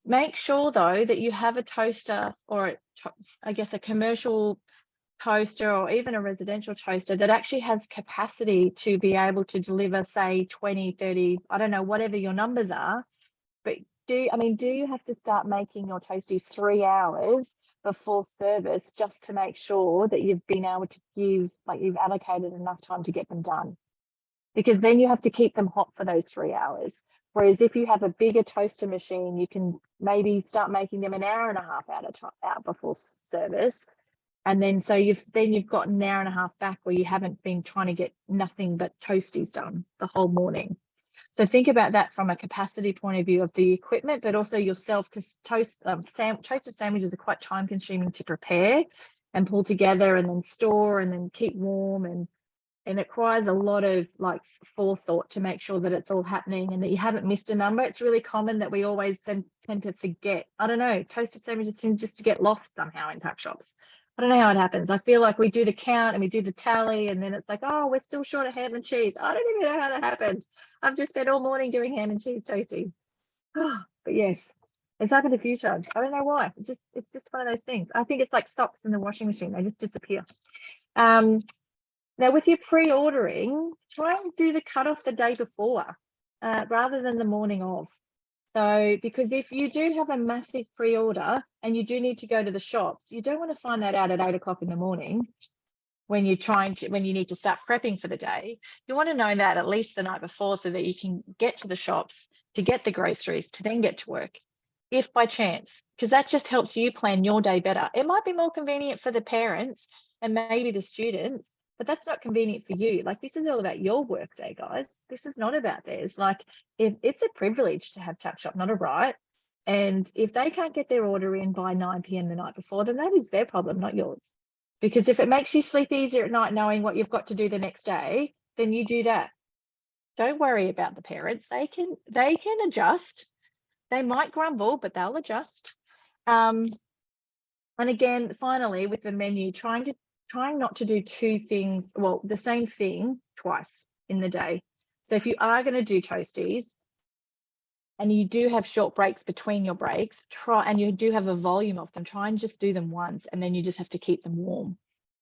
Make sure though that you have a toaster, or I guess a commercial toaster or even a residential toaster that actually has capacity to be able to deliver, say 20, 30, I don't know, whatever your numbers are. But do you have to start making your toasties 3 hours before service just to make sure that you've been able to you've allocated enough time to get them done? Because then you have to keep them hot for those 3 hours. Whereas if you have a bigger toaster machine, you can maybe start making them an hour and a half out before service. And then so you've got an hour and a half back where you haven't been trying to get nothing but toasties done the whole morning. So think about that from a capacity point of view of the equipment, but also yourself, because toasted sandwiches are quite time consuming to prepare and pull together and then store and then keep warm, and it requires a lot of forethought to make sure that it's all happening and that you haven't missed a number. It's really common that we always tend to forget. I don't know, toasted sandwiches seem just to get lost somehow in tuck shops. I don't know how it happens. I feel like we do the count and we do the tally, and then it's like, oh, we're still short of ham and cheese. I don't even know how that happened. I've just spent all morning doing ham and cheese toasty. But yes, it's happened a few times. I don't know why. It's just one of those things. I think it's like socks in the washing machine. They just disappear. Now, with your pre-ordering, try and do the cutoff the day before rather than the morning of. So, because if you do have a massive pre-order and you do need to go to the shops, you don't want to find that out at 8 o'clock in the morning when you need to start prepping for the day. You want to know that at least the night before so that you can get to the shops to get the groceries to then get to work. if by chance, because that just helps you plan your day better. It might be more convenient for the parents and maybe the students, but that's not convenient for you. Like, this is all about your work day, guys. This is not about theirs. Like, if it's a privilege to have Tuck Shop, not a right. And if they can't get their order in by 9 p.m. the night before, then that is their problem, not yours. Because if it makes you sleep easier at night knowing what you've got to do the next day, then you do that. Don't worry about the parents. They can adjust. They might grumble, but they'll adjust. And again, finally, with the menu, trying not to do two things, well, the same thing twice in the day. So if you are going to do toasties and you do have short breaks between your breaks, and you do have a volume of them, try and just do them once, and then you just have to keep them warm.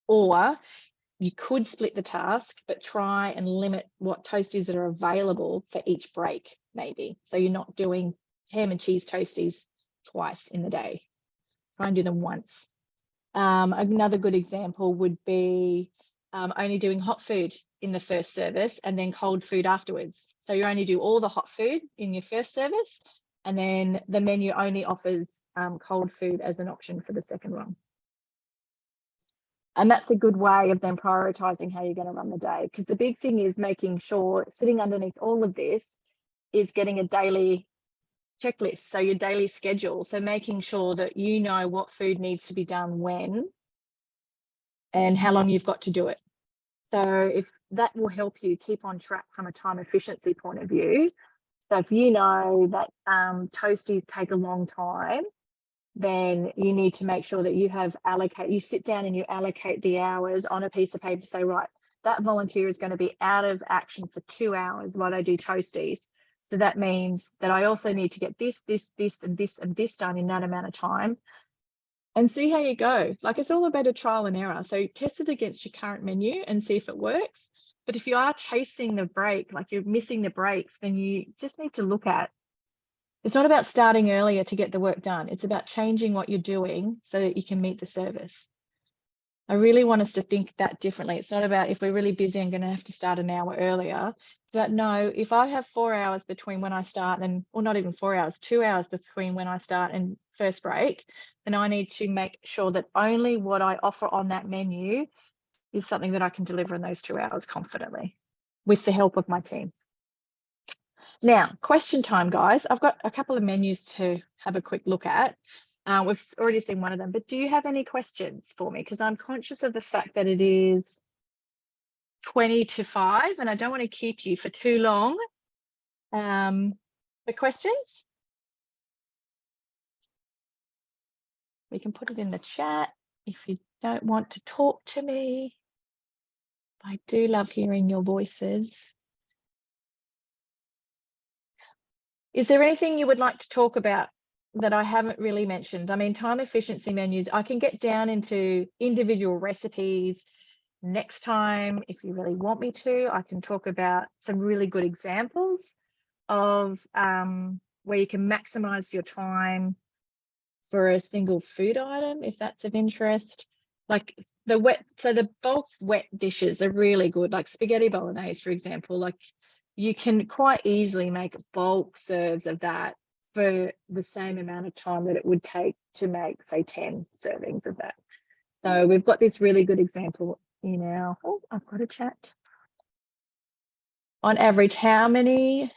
Or you could split the task, but try and limit what toasties that are available for each break, maybe. So you're not doing ham and cheese toasties twice in the day. Try and do them once. Another good example would be only doing hot food in the first service and then cold food afterwards. So you only do all the hot food in your first service, and then the menu only offers cold food as an option for the second one. And that's a good way of then prioritizing how you're going to run the day, because the big thing is making sure, sitting underneath all of this is getting a daily checklist, so your daily schedule. So making sure that you know what food needs to be done when and how long you've got to do it. So if that will help you keep on track from a time efficiency point of view. So if you know that toasties take a long time, then you need to make sure that you sit down and you allocate the hours on a piece of paper to say, right, that volunteer is going to be out of action for 2 hours while they do toasties. So that means that I also need to get this, and this done in that amount of time, and see how you go. Like, it's all about a trial and error. So test it against your current menu and see if it works. But if you are chasing the break, like you're missing the breaks, then you just need to look at, it's not about starting earlier to get the work done. It's about changing what you're doing so that you can meet the service. I really want us to think that differently. It's not about, if we're really busy, I'm going to have to start an hour earlier. It's about, no, if I have 4 hours between when I start or not even 4 hours, 2 hours between when I start and first break, then I need to make sure that only what I offer on that menu is something that I can deliver in those 2 hours confidently with the help of my team. Now, question time, guys. I've got a couple of menus to have a quick look at. We've already seen one of them, but do you have any questions for me? Because I'm conscious of the fact that it is 20 to 5 and I don't want to keep you for too long. The questions? We can put it in the chat if you don't want to talk to me. I do love hearing your voices. Is there anything you would like to talk about that I haven't really mentioned? I mean, time efficiency menus, I can get down into individual recipes next time if you really want me to. I can talk about some really good examples of where you can maximize your time for a single food item, if that's of interest. Like the bulk wet dishes are really good, like spaghetti bolognese, for example. Like, you can quite easily make bulk serves of that for the same amount of time that it would take to make, say, 10 servings of that. So we've got this really good example in our, oh, I've got a chat. On average, how many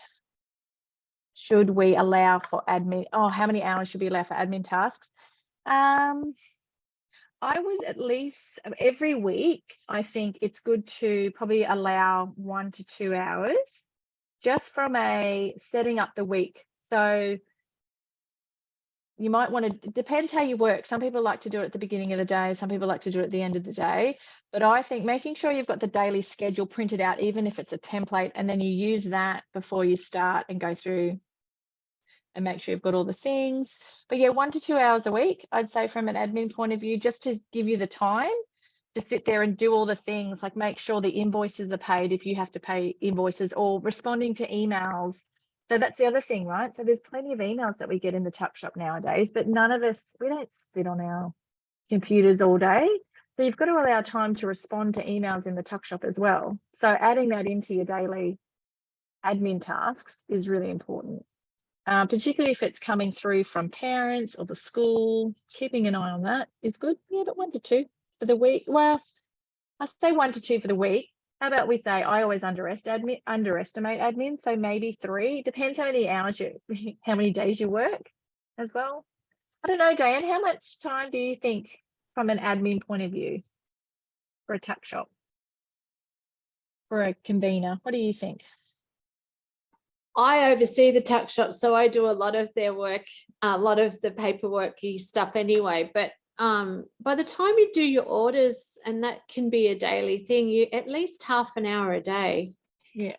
should we allow for admin? Oh, how many hours should we allow for admin tasks? I would at least every week, I think it's good to probably allow 1 to 2 hours just from a setting up the week. So you might want to, it depends how you work. Some people like to do it at the beginning of the day. Some people like to do it at the end of the day. But I think making sure you've got the daily schedule printed out, even if it's a template, and then you use that before you start and go through and make sure you've got all the things. But yeah, 1 to 2 hours a week, I'd say, from an admin point of view, just to give you the time to sit there and do all the things, like make sure the invoices are paid if you have to pay invoices, or responding to emails. So that's the other thing, right? So there's plenty of emails that we get in the Tuck Shop nowadays, but none of us, we don't sit on our computers all day. So you've got to allow time to respond to emails in the Tuck Shop as well. So adding that into your daily admin tasks is really important. particularly if it's coming through from parents or the school. Keeping an eye on that is good. Yeah, but 1 to 2 for the week. Well, I say 1 to 2 for the week. How about we say I always underestimate admin, so maybe 3. Depends how many hours how many days you work as well. I don't know, Diane, how much time do you think from an admin point of view for a tuck shop, for a convener? What do you think? I oversee the tuck shop, so I do a lot of their work, a lot of the paperworky stuff anyway. But by the time you do your orders, and that can be a daily thing, you at least half an hour a day. Yeah.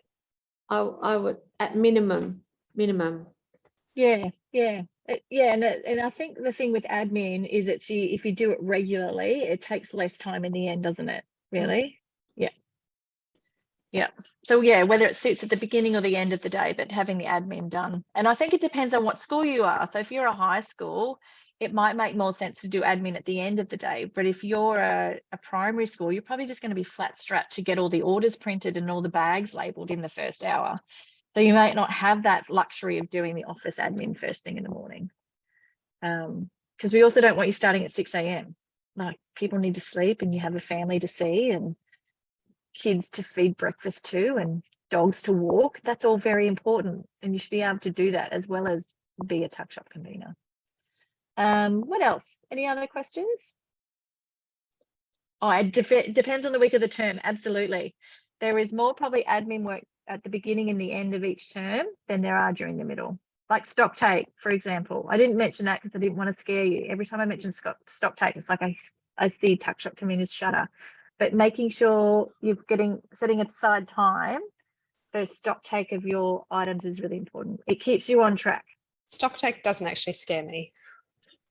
I would at minimum. Yeah. And I think the thing with admin is if you do it regularly, it takes less time in the end, doesn't it? Really? Yeah. So yeah, whether it suits at the beginning or the end of the day, but having the admin done. And I think it depends on what school you are. So if you're a high school, it might make more sense to do admin at the end of the day. But if you're a primary school, you're probably just going to be flat strapped to get all the orders printed and all the bags labeled in the first hour. So you might not have that luxury of doing the office admin first thing in the morning. Because we also don't want you starting at 6 a.m. Like, people need to sleep, and you have a family to see, and kids to feed breakfast to, and dogs to walk. That's all very important, and you should be able to do that as well as be a tuck shop convener. What else? Any other questions? Oh, it depends on the week of the term. Absolutely. There is more probably admin work at the beginning and the end of each term than there are during the middle. Like stock take, for example. I didn't mention that because I didn't want to scare you. Every time I mention stock take, it's like I see tuck shop conveners shudder. But making sure you're setting aside time for stock take of your items is really important. It keeps you on track. Stock take doesn't actually scare me.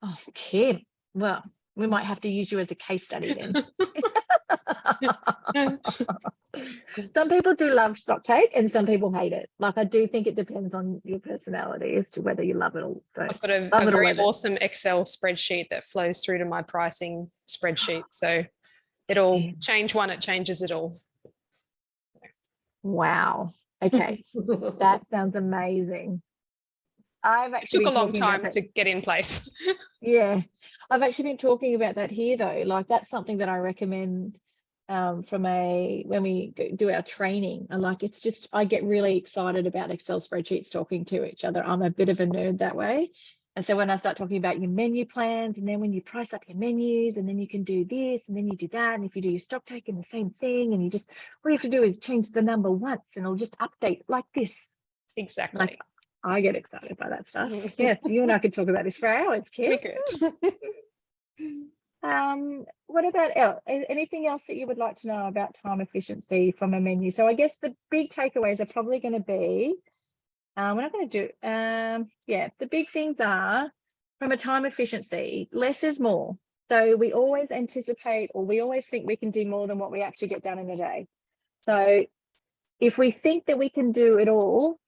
Oh, Kim. Well, we might have to use you as a case study then. Some people do love stock take and some people hate it. Like, I do think it depends on your personality as to whether you love it or don't. I've got a very awesome Excel spreadsheet that flows through to my pricing spreadsheet. So it'll change one, it changes it all. Wow. Okay. That sounds amazing. It took a long time to get in place. Yeah, I've actually been talking about that here though. Like, that's something that I recommend when we do our training. And like, it's just, I get really excited about Excel spreadsheets talking to each other. I'm a bit of a nerd that way. And so when I start talking about your menu plans, and then when you price up your menus, and then you can do this, and then you do that, and if you do your stock taking, the same thing, and all you have to do is change the number once, and it'll just update like this. Exactly. Like, I get excited by that stuff. Yes, you and I could talk about this for hours, Kim. We could. What about anything else that you would like to know about time efficiency from a menu? So I guess the big takeaways are probably going to be, we're not going to do, the big things are, from a time efficiency, less is more. So we always anticipate, or we always think we can do more than what we actually get done in a day. So if we think that we can do it all,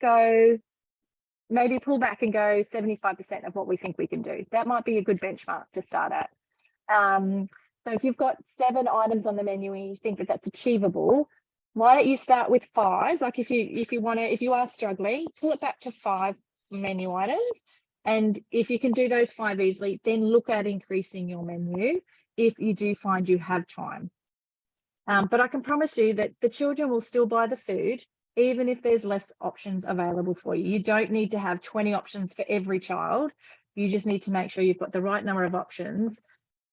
maybe pull back and go 75% of what we think we can do. That might be a good benchmark to start at. So if you've got 7 items on the menu and you think that that's achievable, why don't you start with 5? Like, if you are struggling, pull it back to 5 menu items. And if you can do those 5 easily, then look at increasing your menu if you do find you have time. But I can promise you that the children will still buy the food, even if there's less options available for you. You don't need to have 20 options for every child. You just need to make sure you've got the right number of options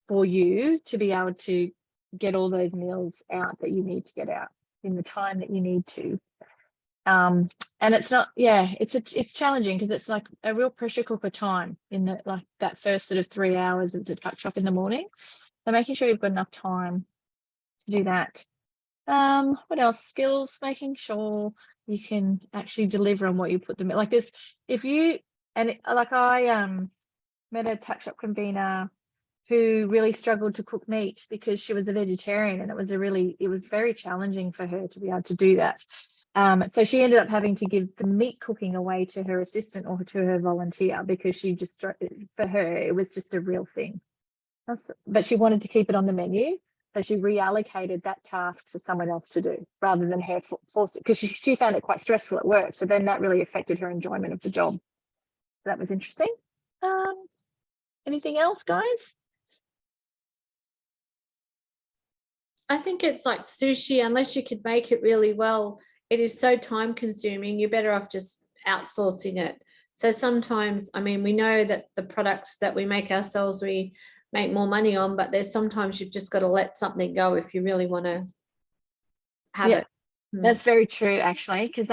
for you to be able to get all those meals out that you need to get out in the time that you need to. And it's not, it's challenging because it's like a real pressure cooker time in that first sort of 3 hours of the tuck shop in the morning. So making sure you've got enough time to do that. What else? Skills, making sure you can actually deliver on what you put them in. Like this, I met a tuck shop convener who really struggled to cook meat because she was a vegetarian, and it was very challenging for her to be able to do that. So she ended up having to give the meat cooking away to her assistant or to her volunteer, because for her, it was just a real thing. But she wanted to keep it on the menu. So she reallocated that task to someone else to do, rather than her force it, because she found it quite stressful at work. So then that really affected her enjoyment of the job. that was interesting. Anything else, guys? I think it's like sushi, unless you could make it really well, it is so time consuming. You're better off just outsourcing it. So sometimes, I mean, we know that the products that we make ourselves, we make more money on, but there's sometimes you've just got to let something go if you really want to have Yeah. it. That's very true, actually, because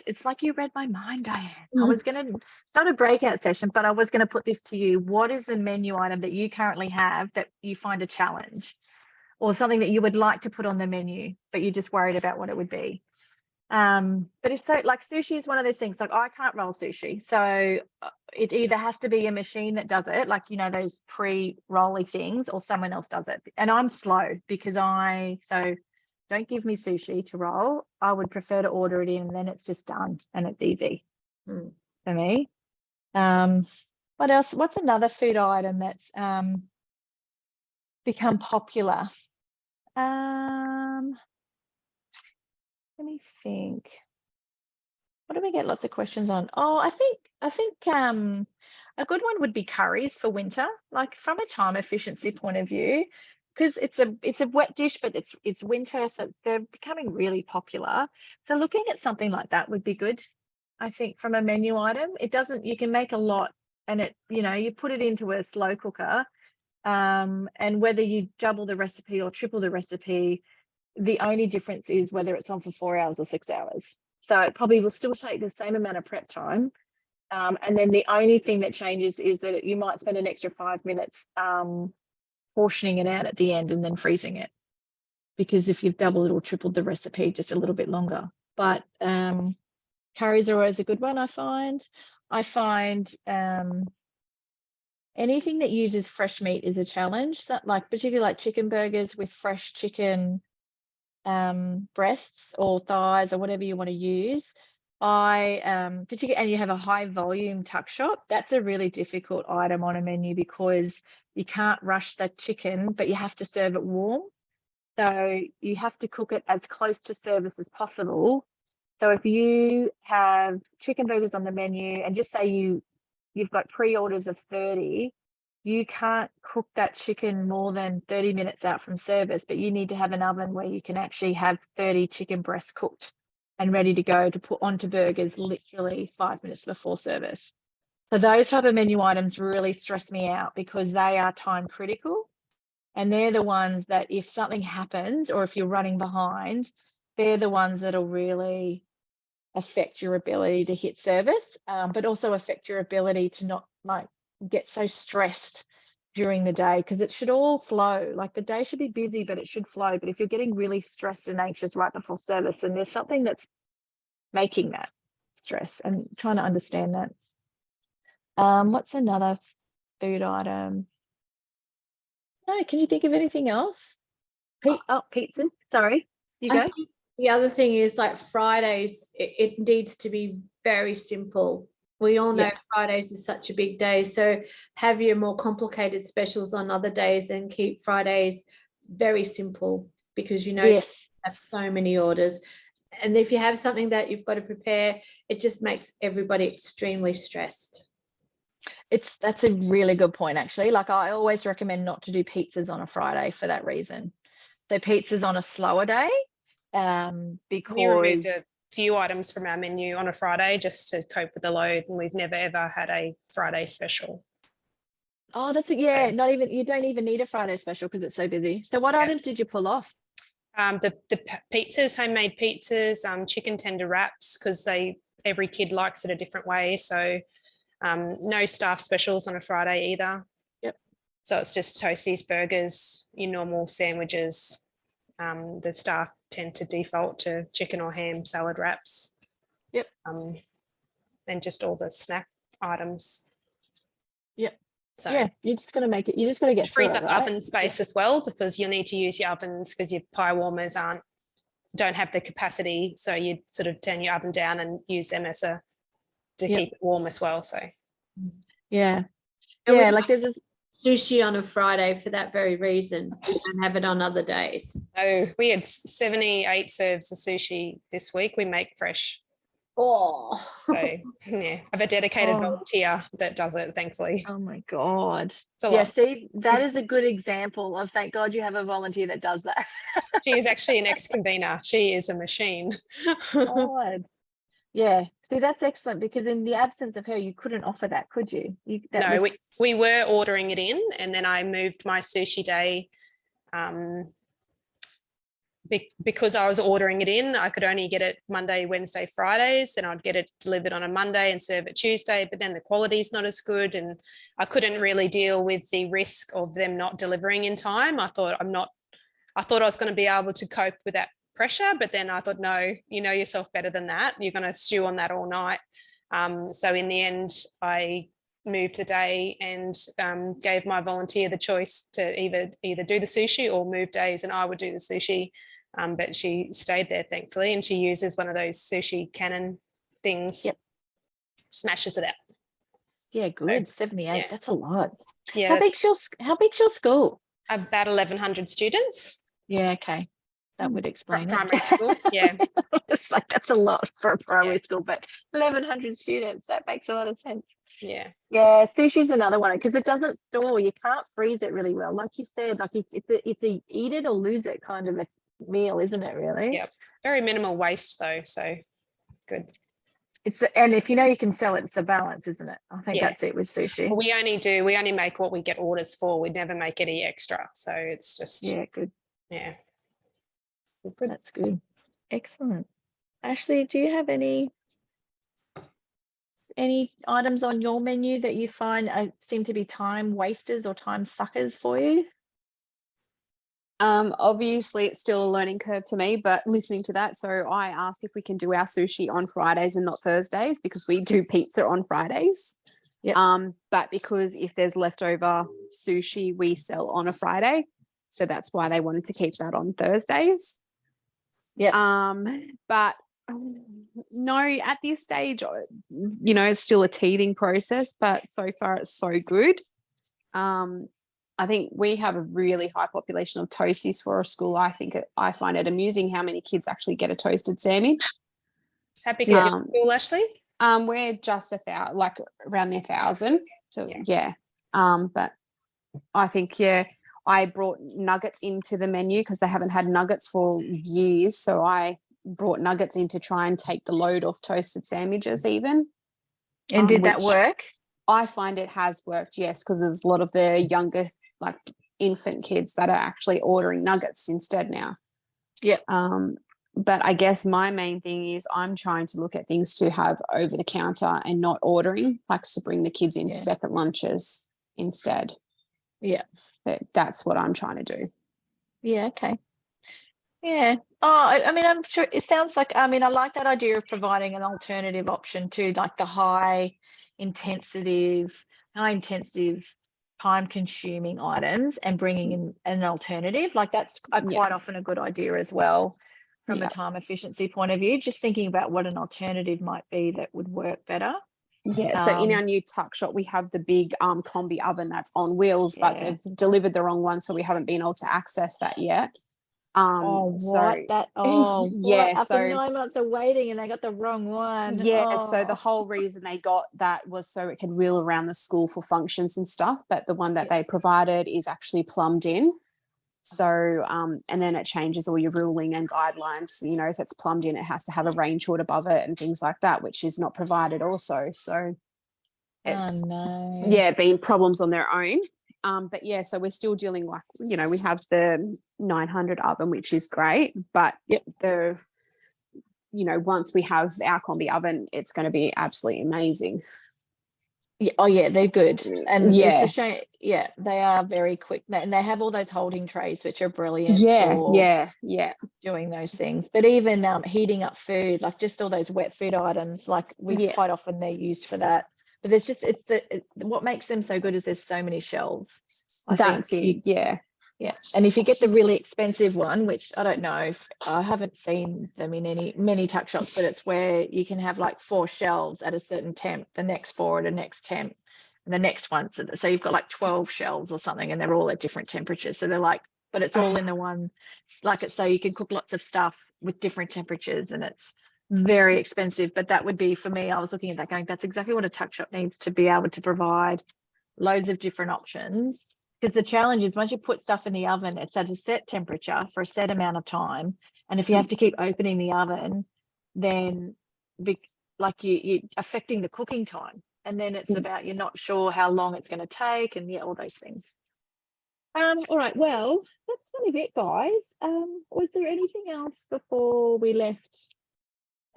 it's like you read my mind, Diane. I was going to, not a breakout session, but I was going to put this to you. What is the menu item that you currently have that you find a challenge, or something that you would like to put on the menu, but you're just worried about what it would be? But it's so, like, sushi is one of those things, like I can't roll sushi. So it either has to be a machine that does it, like, you know, those pre-rolly things, or someone else does it. And I'm slow because so don't give me sushi to roll. I would prefer to order it in, and then it's just done and it's easy for me. What else? What's another food item that's become popular? Let me think. What do we get lots of questions on? Oh, I think a good one would be curries for winter, like from a time efficiency point of view, because it's a wet dish, but it's winter, so they're becoming really popular. So looking at something like that would be good, I think, from a menu item. You can make a lot, and you put it into a slow cooker, and whether you double the recipe or triple the recipe, the only difference is whether it's on for 4 hours or 6 hours. So it probably will still take the same amount of prep time. And then the only thing that changes is that you might spend an extra 5 minutes portioning it out at the end and then freezing it, because if you've doubled or tripled the recipe, just a little bit longer. But curries are always a good one, I find. Anything that uses fresh meat is a challenge. So, like, particularly like chicken burgers with fresh chicken breasts or thighs or whatever you want to use. Particularly, and you have a high volume tuck shop, that's a really difficult item on a menu, because you can't rush the chicken, but you have to serve it warm. So you have to cook it as close to service as possible. So if you have chicken burgers on the menu, and just say you've got pre-orders of 30, you can't cook that chicken more than 30 minutes out from service, but you need to have an oven where you can actually have 30 chicken breasts cooked and ready to go to put onto burgers literally 5 minutes before service. So those type of menu items really stress me out, because they are time critical, and they're the ones that if something happens or if you're running behind, they're the ones that'll really affect your ability to hit service, but also affect your ability to not get so stressed during the day, because it should all flow. Like, the day should be busy, but it should flow. But if you're getting really stressed and anxious right before service, then there's something that's making that stress, and trying to understand that. What's another food item? No, can you think of anything else? Pizza. Sorry, you go. The other thing is, like, Fridays, it needs to be very simple. We all know Fridays is such a big day. So have your more complicated specials on other days, and keep Fridays very simple, because you have so many orders. And if you have something that you've got to prepare, it just makes everybody extremely stressed. That's a really good point, actually. Like, I always recommend not to do pizzas on a Friday for that reason. So pizzas on a slower day, because we removed a few items from our menu on a Friday just to cope with the load, and we've never ever had a Friday special. Oh, that's it. Yeah, you don't even need a Friday special because it's so busy. So what items did you pull off? The pizzas, homemade pizzas, chicken tender wraps, because every kid likes it a different way. So no staff specials on a Friday either. Yep. So it's just toasties, burgers, your normal sandwiches. The staff tend to default to chicken or ham salad wraps. Yep. And just all the snack items. Yep. So yeah, you're just going to make it. You just got to get frees through up it, right? oven space as well, because you'll need to use your ovens, because your pie warmers don't have the capacity. So you sort of turn your oven down and use them to keep it warm as well. So yeah, And yeah, like there's sushi on a Friday for that very reason, and have it on other days. Oh, we had 78 serves of sushi this week. We make fresh Oh, So yeah, I have a dedicated Oh. volunteer that does it, thankfully. Oh my God. It's a Yeah, lot. see, that is a good example of thank God you have a volunteer that does that. She is actually an ex-convener. She is a machine. God. Yeah. See, that's excellent because in the absence of her, you couldn't offer that, could you? That No, was, we were ordering it in, and then I moved my sushi day because I was ordering it in. I could only get it Monday, Wednesday, Fridays, and I'd get it delivered on a Monday and serve it Tuesday, but then the quality's not as good, and I couldn't really deal with the risk of them not delivering in time. I thought I was going to be able to cope with that pressure, but then I thought, no, you know yourself better than that. You're going to stew on that all night. So in the end, I moved the day and gave my volunteer the choice to either do the sushi or move days, and I would do the sushi. But she stayed there, thankfully, and she uses one of those sushi cannon things. Yep. Smashes it out. yeah, good. 78. yeah. That's a lot. Yeah, How big's your school? about 1,100 students. Yeah, okay. That would explain Primary it. school. Yeah. It's like that's a lot for a primary school, but 1,100 students, that makes a lot of sense. Yeah. Yeah, sushi's another one because it doesn't store. You can't freeze it really well. Like you said, like it's a eat it or lose it kind of a meal, isn't it really? Yep. Very minimal waste though, so good. And if you know you can sell it, it's a balance, isn't it? I think Yeah. that's it with sushi. Well, we only make what we get orders for. We never make any extra. So it's just Yeah, good. yeah. Good. That's good. Excellent. Ashley, do you have any items on your menu that you find seem to be time wasters or time suckers for you? Obviously it's still a learning curve to me, but listening to that, so I asked if we can do our sushi on Fridays and not Thursdays because we do pizza on Fridays. Yep. But because if there's leftover sushi, we sell on a Friday, so that's why they wanted to keep that on Thursdays. Yeah. But no, at this stage, you know, it's still a teething process, but so far it's so good. I think we have a really high population of toasties for our school. I find it amusing how many kids actually get a toasted sandwich. How big is your school, Ashley? We're just like around the 1,000. So yeah. But I think I brought nuggets into the menu because they haven't had nuggets for years. So I brought nuggets in to try and take the load off toasted sandwiches even. And did that work? I find it has worked, yes, because there's a lot of the younger, like infant kids that are actually ordering nuggets instead now. Yeah. But I guess my main thing is I'm trying to look at things to have over the counter and not ordering, like to bring the kids in separate lunches instead. Yeah. So that's what I'm trying to do. Yeah, okay. Yeah. Oh, I mean, I'm sure it sounds like, I mean, I like that idea of providing an alternative option to like the high intensive, time consuming items and bringing in an alternative. Like that's quite often a good idea as well from a time efficiency point of view, just thinking about what an alternative might be that would work better. Yeah, so in our new tuck shop, we have the big combi oven that's on wheels, but they've delivered the wrong one, so we haven't been able to access that yet. After 9 months of waiting and they got the wrong one. So the whole reason they got that was so it could wheel around the school for functions and stuff, but the one that they provided is actually plumbed in. So and then it changes all your ruling and guidelines. You know, if it's plumbed in, it has to have a range hood above it and things like that, which is not provided also. So it's been problems on their own. But yeah, so we're still dealing like, you know, we have the 900 oven, which is great, but once we have our combi oven, it's going to be absolutely amazing. Yeah, oh yeah, they're good. And it's a shame, they are very quick. And they have all those holding trays, which are brilliant for doing those things. But even heating up food, like just all those wet food items, like quite often they're used for that. But there's just what makes them so good is there's so many shelves. Yeah. And if you get the really expensive one, which I don't know, if I haven't seen them in many tuck shops, but it's where you can have like 4 shelves at a certain temp, the next 4 at a next temp, and the next one. So you've got like 12 shelves or something, and they're all at different temperatures. So they're like, but it's all in the one, like it's so you can cook lots of stuff with different temperatures, and it's very expensive, but that would be for me. I was looking at that going, that's exactly what a tuck shop needs to be able to provide loads of different options. Because the challenge is once you put stuff in the oven, it's at a set temperature for a set amount of time. And if you have to keep opening the oven, then like you're affecting the cooking time. And then it's about you're not sure how long it's going to take and all those things. All right, well, that's kind of it, guys. Was there anything else before we left?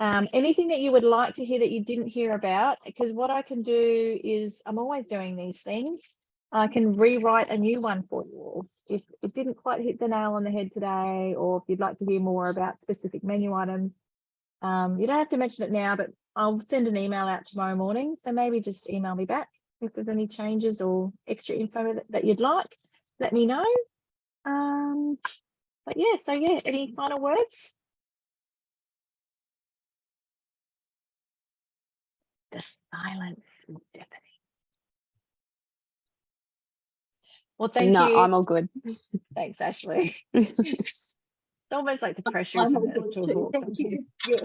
Anything that you would like to hear that you didn't hear about? Because what I can do is I'm always doing these things. I can rewrite a new one for you all. If it didn't quite hit the nail on the head today, or if you'd like to hear more about specific menu items, you don't have to mention it now, but I'll send an email out tomorrow morning. So maybe just email me back if there's any changes or extra info that you'd like. Let me know. But yeah, so yeah, any final words? The silence is deafening. Well, thank No, you. I'm all good. Thanks, Ashley. It's almost like the pressure, I'm isn't all it? good to too, walk thank something. you. Yeah.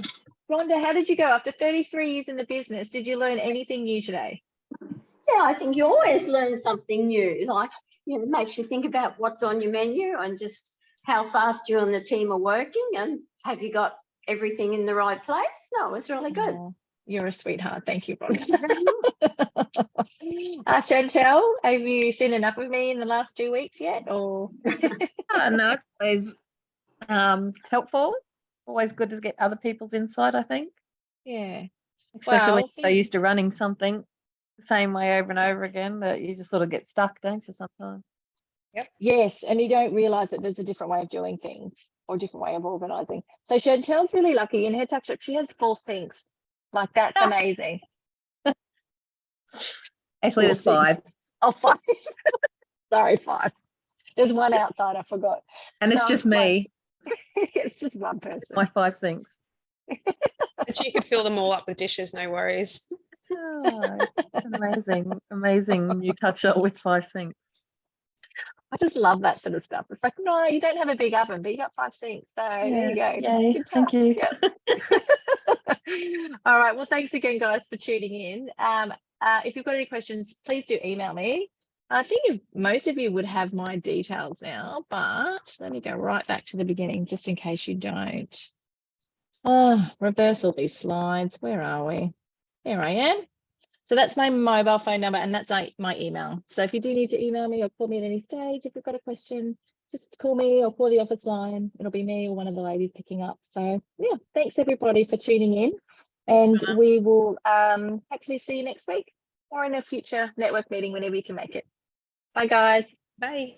Rhonda, how did you go after 33 years in the business? Did you learn anything new today? Yeah, I think you always learn something new. Like, it makes you think about what's on your menu and just how fast you and the team are working and have you got everything in the right place? No, it was really good. Oh, you're a sweetheart. Thank you, Rhonda. Thank you very much. Chantel, have you seen enough of me in the last 2 weeks yet? Or No, it's always helpful. Always good to get other people's insight, I think. yeah. Especially when Well, you're so used to running something the same way over and over again that you just sort of get stuck, don't you, sometimes? yes, and you don't realise that there's a different way of doing things or a different way of organising. So Chantel's really lucky. In her tuck shop, she has 4 sinks. Like, that's amazing. Actually, there's 4 5. sinks. Oh, 5. Sorry, 5. There's one outside, I forgot. And it's No, just like, me, it's just one person. my 5 sinks. But you could fill them all up with dishes, no worries. Oh, amazing new tuck shop with 5 sinks. I just love that sort of stuff. It's like, no, you don't have a big oven, but you got 5 sinks. So there you go. Yay, Good thank job. you. Yep. All right. Well, thanks again, guys, for tuning in. If you've got any questions, please do email me. I think most of you would have my details now, but let me go right back to the beginning just in case you don't. Reverse all these slides. Where are we? There I am. So that's my mobile phone number and that's my email. So if you do need to email me or call me at any stage, if you've got a question, just call me or call the office line. It'll be me or one of the ladies picking up. So yeah, thanks everybody for tuning in. Thanks, And we will actually see you next week or in a future network meeting whenever you can make it. Bye, guys. Bye.